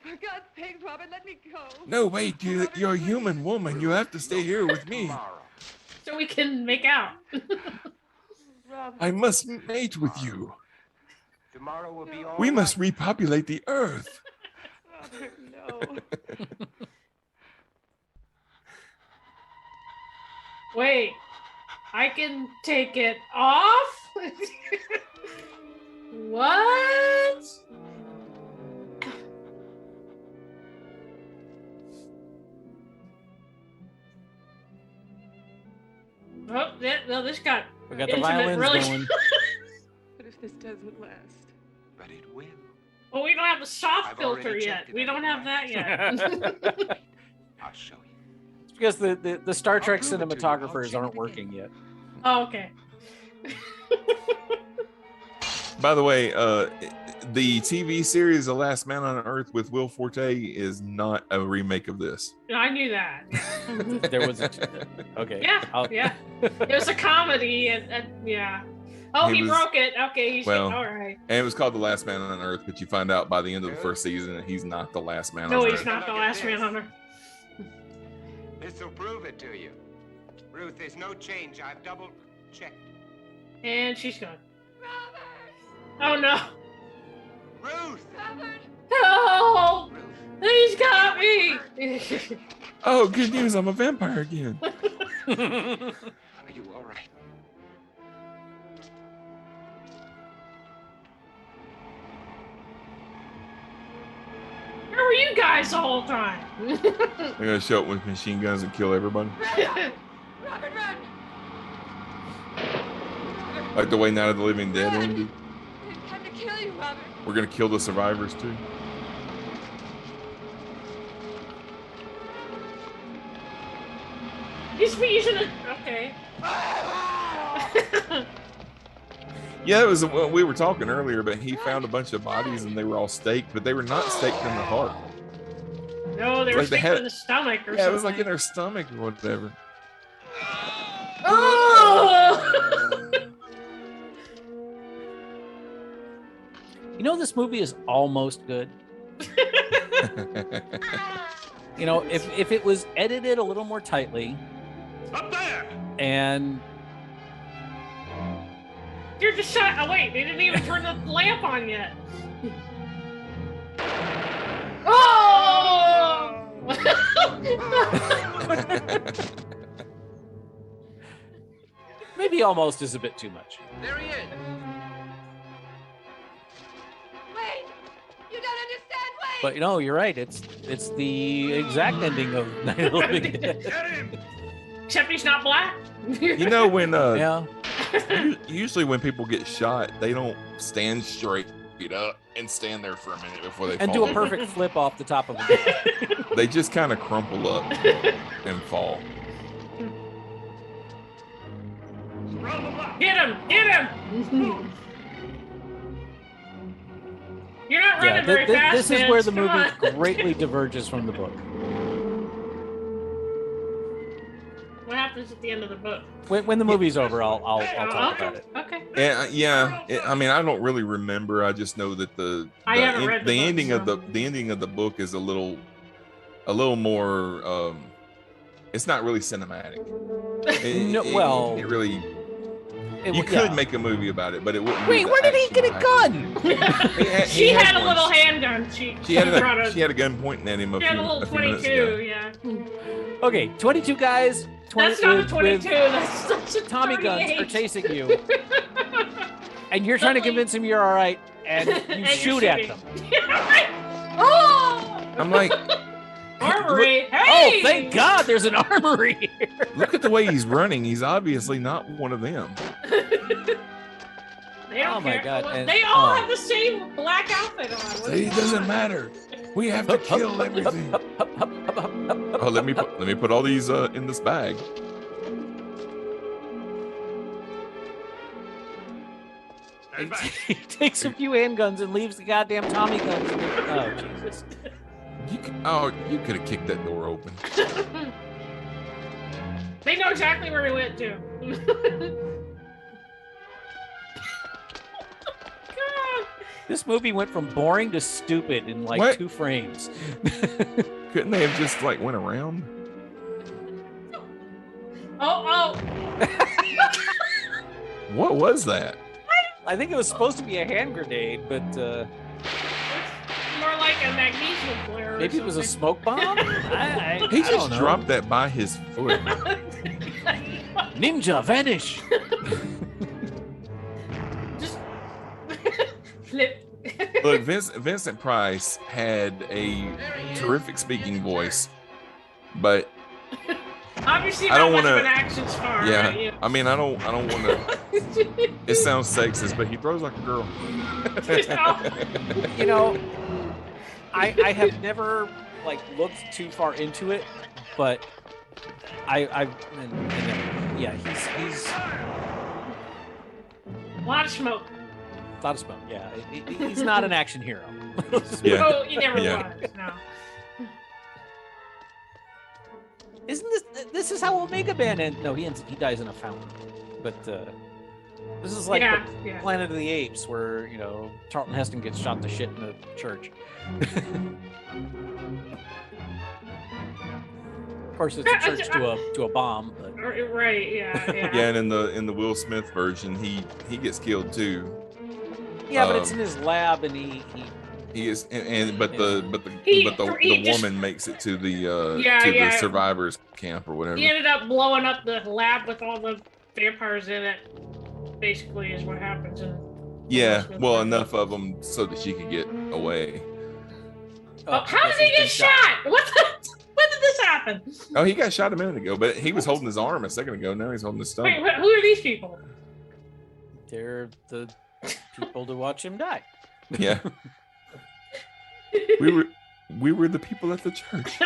For God's sake, Robert, let me go. No, wait, you're a human woman. You have to stay here with me. So we can make out. Robert. I must mate with you. Tomorrow will be all We right. must repopulate the earth. Robert, no. Wait, I can take it off? What? Oh, no, this got We got the intimate violins really. going. What if this doesn't last? But it will. Well, we don't have the soft I've filter already yet. checked it We don't out. have that yet. I'll show you. It's because the Star Trek prove it to you. cinematographers I'll aren't check it working yet. Oh, okay. By the way, the TV series The Last Man on Earth with Will Forte is not a remake of this. I knew that. There was okay. Yeah, I'll- yeah. It was a comedy, and yeah. Oh, He he was- broke it. Okay, he's well, all right. And it was called The Last Man on Earth, but you find out by the end of the first season that he's not the last man No, on he's Earth. not the last man on Earth. This'll prove it to you. Ruth, there's no change. I've double checked. And she's gone. Robert! Oh no! Ruth! Robert! Oh, he's got me. Oh, good news! I'm a vampire again. Are you all right? Where were you guys the whole time? They're gonna show up with machine guns and kill everybody, Robert, run! like the way Night of the Living Dead Run. ended. It's time to kill you, Robert. We're gonna kill the survivors too. He's using it. Okay. Yeah, it was. Well, we were talking earlier, but he found a bunch of bodies and they were all staked, but they were not staked in the heart. No, they were Like they staked had- in the stomach or Yeah, something. it was like in their stomach or whatever. Oh! You know, this movie is almost good. You know, if it was edited a little more tightly Up there! and You're just shot. Oh wait, they didn't even turn the lamp on yet. Oh! maybe almost is a bit too much. There he is. Wait! You don't understand, wait! But you know, you're right. It's the exact ending of Night of the Living Dead. Get him! Except he's not black. You know when Yeah. usually when people get shot, they don't stand straight. feet up and stand there for a minute before they And fall do a perfect flip off the top of it. They just kind of crumple up and fall. Get him! Get him! You're not Yeah, running very fast. this is where the Come movie on. greatly diverges from the book. What happens at the end of the book? When the movie's over, I'll talk okay. about it. Okay. I mean, I don't really remember. I just know that the ending of the book is a little more. It's not really cinematic. It really. You could make a movie about it, but it wouldn't. Wait, where did he get a gun? She had a little handgun. She had a gun pointing at him. She had a little 22. Yeah. Okay, 22 guys. That's not a 22. That's a Tommy 38. guns are chasing you, and you're trying to convince him you're all right, and you And shoot you're at shooting. them. Oh! I'm like, Armory. Oh, Hey! thank God, there's an armory here. look at the way he's running. He's obviously not one of them. They don't Oh my care. God, Well, and- they all oh. have the same black outfit on. It doesn't matter. We have to kill everything. Oh, let me put all these in this bag. Stand back. He takes a few handguns and leaves the goddamn Tommy guns. Oh, Jesus. You could have kicked that door open. They know exactly where he went to. God. This movie went from boring to stupid in like What? 2 frames. Couldn't they have just like went around? Oh. What was that? I think it was supposed to be a hand grenade, but It's more like a magnesium flare. or maybe it was a something. smoke bomb. I He don't just know. dropped that by his foot. Ninja vanish. Just flip. Look, Vincent Price had a terrific speaking voice, but Obviously, I don't not much wanna- of an action star. yeah, Right? I mean, I don't want to. It sounds sexist, but he throws like a girl. You know, I have never like looked too far into it, but yeah, he's A lot of smoke. a lot of smoke. Yeah, he's not an action hero. Yeah. Oh, he never Yeah. was. No. Isn't this is how Omega Man ends? No, he dies in a fountain. But this is like Yeah, the yeah. Planet of the Apes, where Charlton Heston gets shot to shit in the church. Of course, it's a church to a bomb. But Right. Yeah. Yeah. Yeah, and in the Will Smith version, he gets killed too. yeah, but it's in his lab, and he He is, but the He just- woman makes it to the Yeah, the yeah. survivors camp or whatever. He ended up blowing up the lab with all the vampires in it. Basically, is what happens. Yeah, well, enough of them so that she could get away. How did he get shot? What? When did this happen? Oh, he got shot a minute ago, but he was holding his arm a second ago. Now he's holding his Wait, stomach. who are these people? They're the people to watch him die. Yeah, we were the people at the church.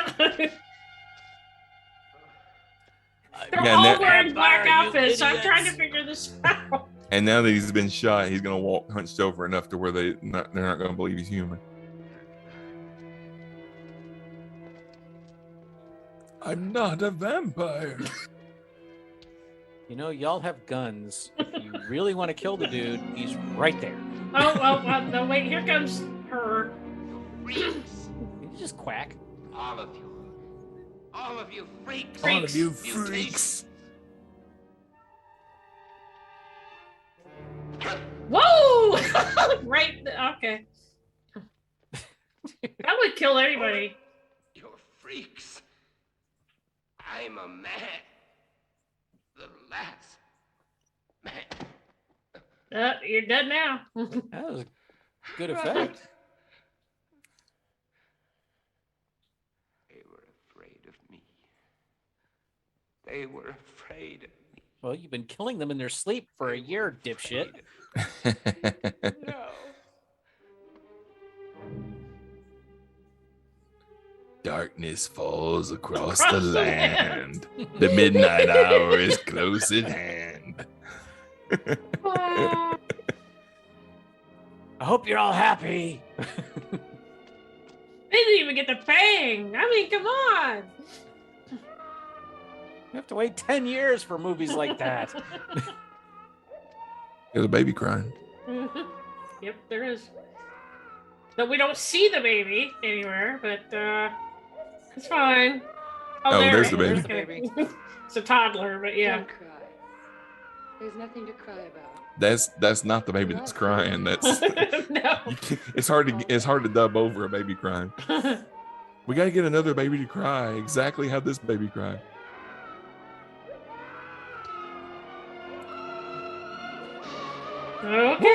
They're Yeah, all now- wearing black Vampire, you outfits. I'm trying to idiots. figure this out. And now that he's been shot, he's gonna walk hunched over enough to where they're not gonna believe he's human. I'm not a vampire. Y'all have guns. If you really want to kill the dude, he's right there. Oh, no, wait, here comes her. You just quack. All of you. All of you freaks. All of you Mutations. freaks. Whoa! Right, okay. That would kill anybody. You're freaks. I'm a man. The last man. You're dead now. That was a good effect. They were afraid of me. They were afraid of me. Well, you've been killing them in their sleep for a year, dipshit. No. darkness falls across the land. The midnight hour is close at hand. Ah. I hope you're all happy. They didn't even get the fang. I mean, come on. You have to wait 10 years for movies like that. There's a baby crying. Yep, there is. But we don't see the baby anywhere, but it's fine. Oh, there there's it the is. baby. Okay. It's a toddler, but yeah. Don't cry. There's nothing to cry about. That's not the baby that's crying. That's No. it's hard to dub over a baby crying. We got to get another baby to cry exactly how this baby cried. Okay.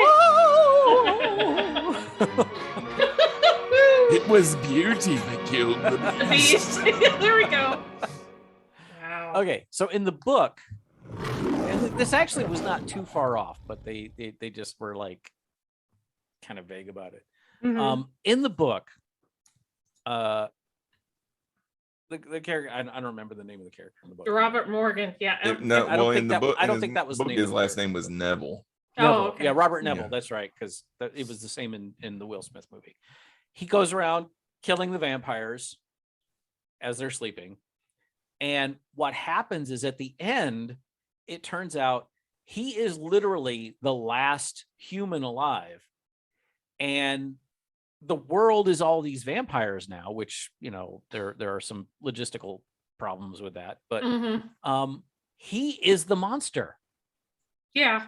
It was beauty that killed the beast. There we go. Wow. Okay, so in the book, and this actually was not too far off, but they just were like kind of vague about it. Mhm. In the book, the character, I don't remember the name of the character in the book. Robert Morgan. Yeah. No, I don't well, think in the that- book, I don't in think that was the the book, name of his the last character. name was Neville. Neville. Oh, okay. Yeah, Robert Neville. Yeah. That's right, because it was the same in the Will Smith movie. He goes around killing the vampires as they're sleeping. And what happens is at the end, it turns out he is literally the last human alive. And the world is all these vampires now, which, you know, there are some logistical problems with that. But Mhm. he is the monster. Yeah.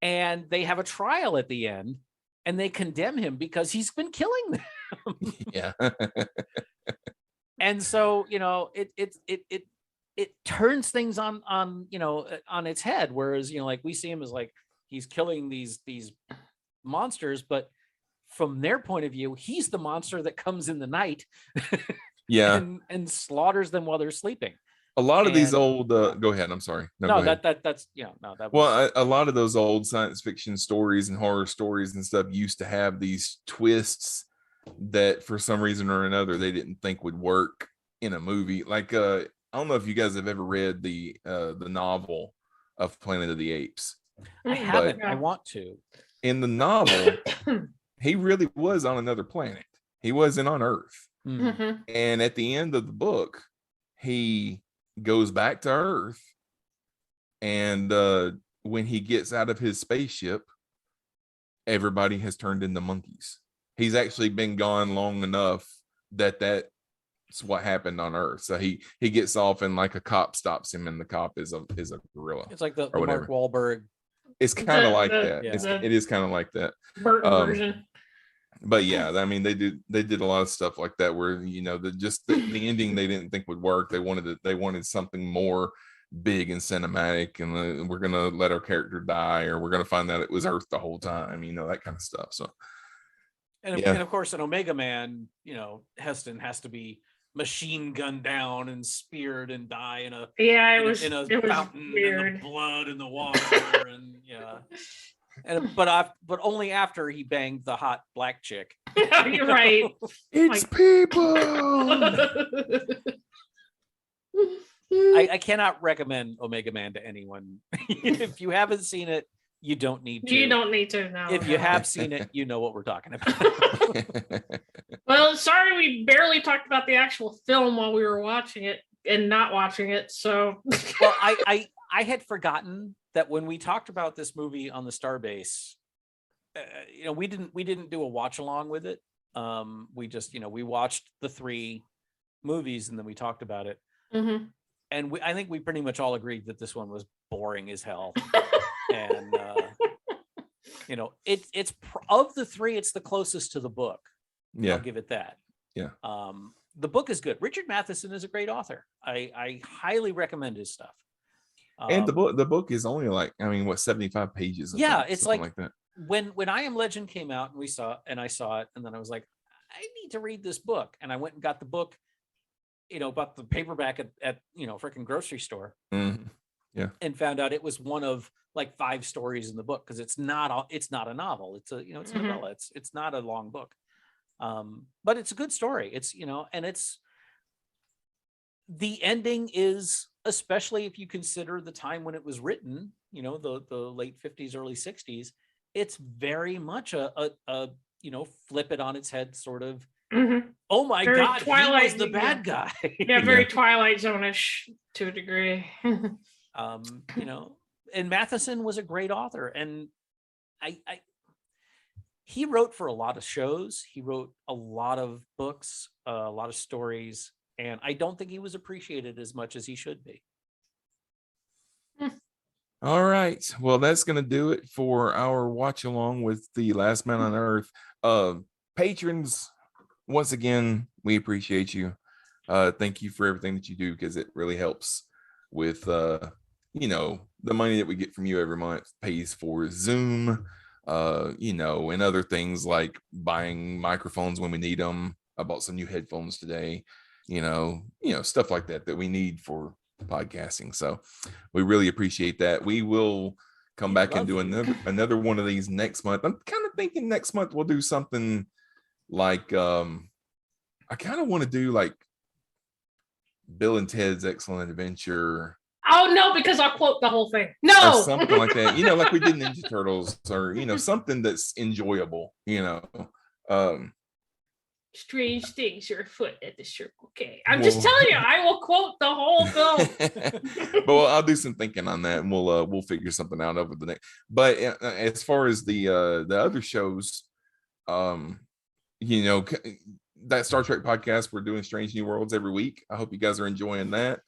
And they have a trial at the end and they condemn him because he's been killing them. Yeah. And so, you know, it turns things on, you know, on its head. Whereas, you know, like we see him as like, he's killing these monsters, but from their point of view, he's the monster that comes in the night Yeah. and slaughters them while they're sleeping. A lot of these And- old go ahead, I'm sorry. No, go ahead. That's, you know, no, that was, Well, a lot of those old science fiction stories and horror stories and stuff used to have these twists that for some reason or another they didn't think would work in a movie. Like I don't know if you guys have ever read the novel of Planet of the Apes. I haven't. Yeah. I want to. In the novel, he really was on another planet. He wasn't on Earth. Mm. Mhm. And at the end of the book, he goes back to Earth. And when he gets out of his spaceship, everybody has turned into monkeys. He's actually been gone long enough that that's what happened on Earth. So he gets off and like a cop stops him, and the cop is a gorilla. It's like the or Mark Wahlberg. It's kind of like the- that. yeah. It is kind of like that. Burton version. But yeah, I mean, they did a lot of stuff like that where, you know, the ending they didn't think would work. They wanted something more big and cinematic, and we're gonna let our character die, or we're gonna find out it was Earth the whole time, you know, that kind of stuff. So And, Yeah. and of course, an Omega Man, you know, Heston has to be machine gunned down and speared and die in a Yeah, in it a- was in a it was fountain and weird. the blood and the water and yeah. And but only after he banged the hot black chick. You're right. it's Like- people. I cannot recommend Omega Man to anyone. If you haven't seen it, you don't need to. You don't need to know. If you no. have seen it, you know what we're talking about. Well, sorry we barely talked about the actual film while we were watching it and not watching it. So Well, I had forgotten that when we talked about this movie on the Starbase, you know, we didn't do a watch along with it. We just, you know, we watched the 3 movies and then we talked about it. Mhm. And I think we pretty much all agreed that this one was boring as hell. And you know, it's of the 3, it's the closest to the book. Yeah. I'll give it that. Yeah. The book is good. Richard Matheson is a great author. I highly recommend his stuff. And the book is only like, I mean, what, 75 pages? I Yeah, think, it's something like that. when I Am Legend came out and I saw it, and then I was like, I need to read this book. And I went and got the book, you know, bought the paperback at you know, freaking grocery store, Mhm. and found out it was one of like 5 stories in the book, because it's not a novel. It's a, you know, it's a Mhm. novella. It's not a long book. But it's a good story. It's, you know, and it's the ending is, especially if you consider the time when it was written, you know, the late 50s, early 60s, it's very much a you know, flip it on its head sort of, oh my Very God, Twilight, he was the bad guy. Yeah, very Twilight Zone-ish to a degree. You know, and Matheson was a great author, and he wrote for a lot of shows. He wrote a lot of books, a lot of stories, and I don't think he was appreciated as much as he should be. All right. Well, that's going to do it for our watch along with The Last Man on Earth. Patrons, once again, we appreciate you. Thank you for everything that you do, because it really helps with, you know, the money that we get from you every month pays for Zoom, you know, and other things like buying microphones when we need them. I bought some new headphones today, you know, stuff like that we need for podcasting. So we really appreciate that. We will come back and do another one of these next month. I'm kind of thinking next month we'll do something like I kind of want to do like Bill and Ted's Excellent Adventure. Oh no, because I'll quote the whole thing. No, or something like that. You know, like we did Ninja Turtles, or you know, something that's enjoyable. You know, strange things are afoot at the Circle K. I'm just telling you, I will quote the whole film. But I'll do some thinking on that, and we'll figure something out over the next. But as far as the other shows, you know, that Star Trek podcast, we're doing Strange New Worlds every week. I hope you guys are enjoying that.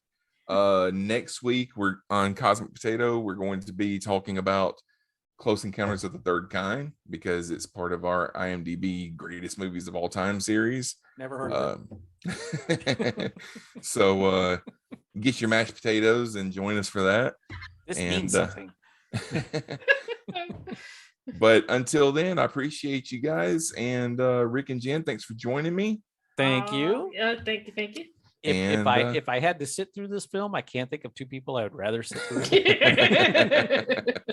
Next week we're on Cosmic Potato. We're going to be talking about Close Encounters of the Third Kind, because it's part of our IMDb Greatest Movies of All Time series. Never heard of it. So get your mashed potatoes and join us for that. This means something. But until then, I appreciate you guys, and Rick and Jen, thanks for joining me. Thank you. Yeah, thank you. If I had to sit through this film, I can't think of two people I would rather sit through.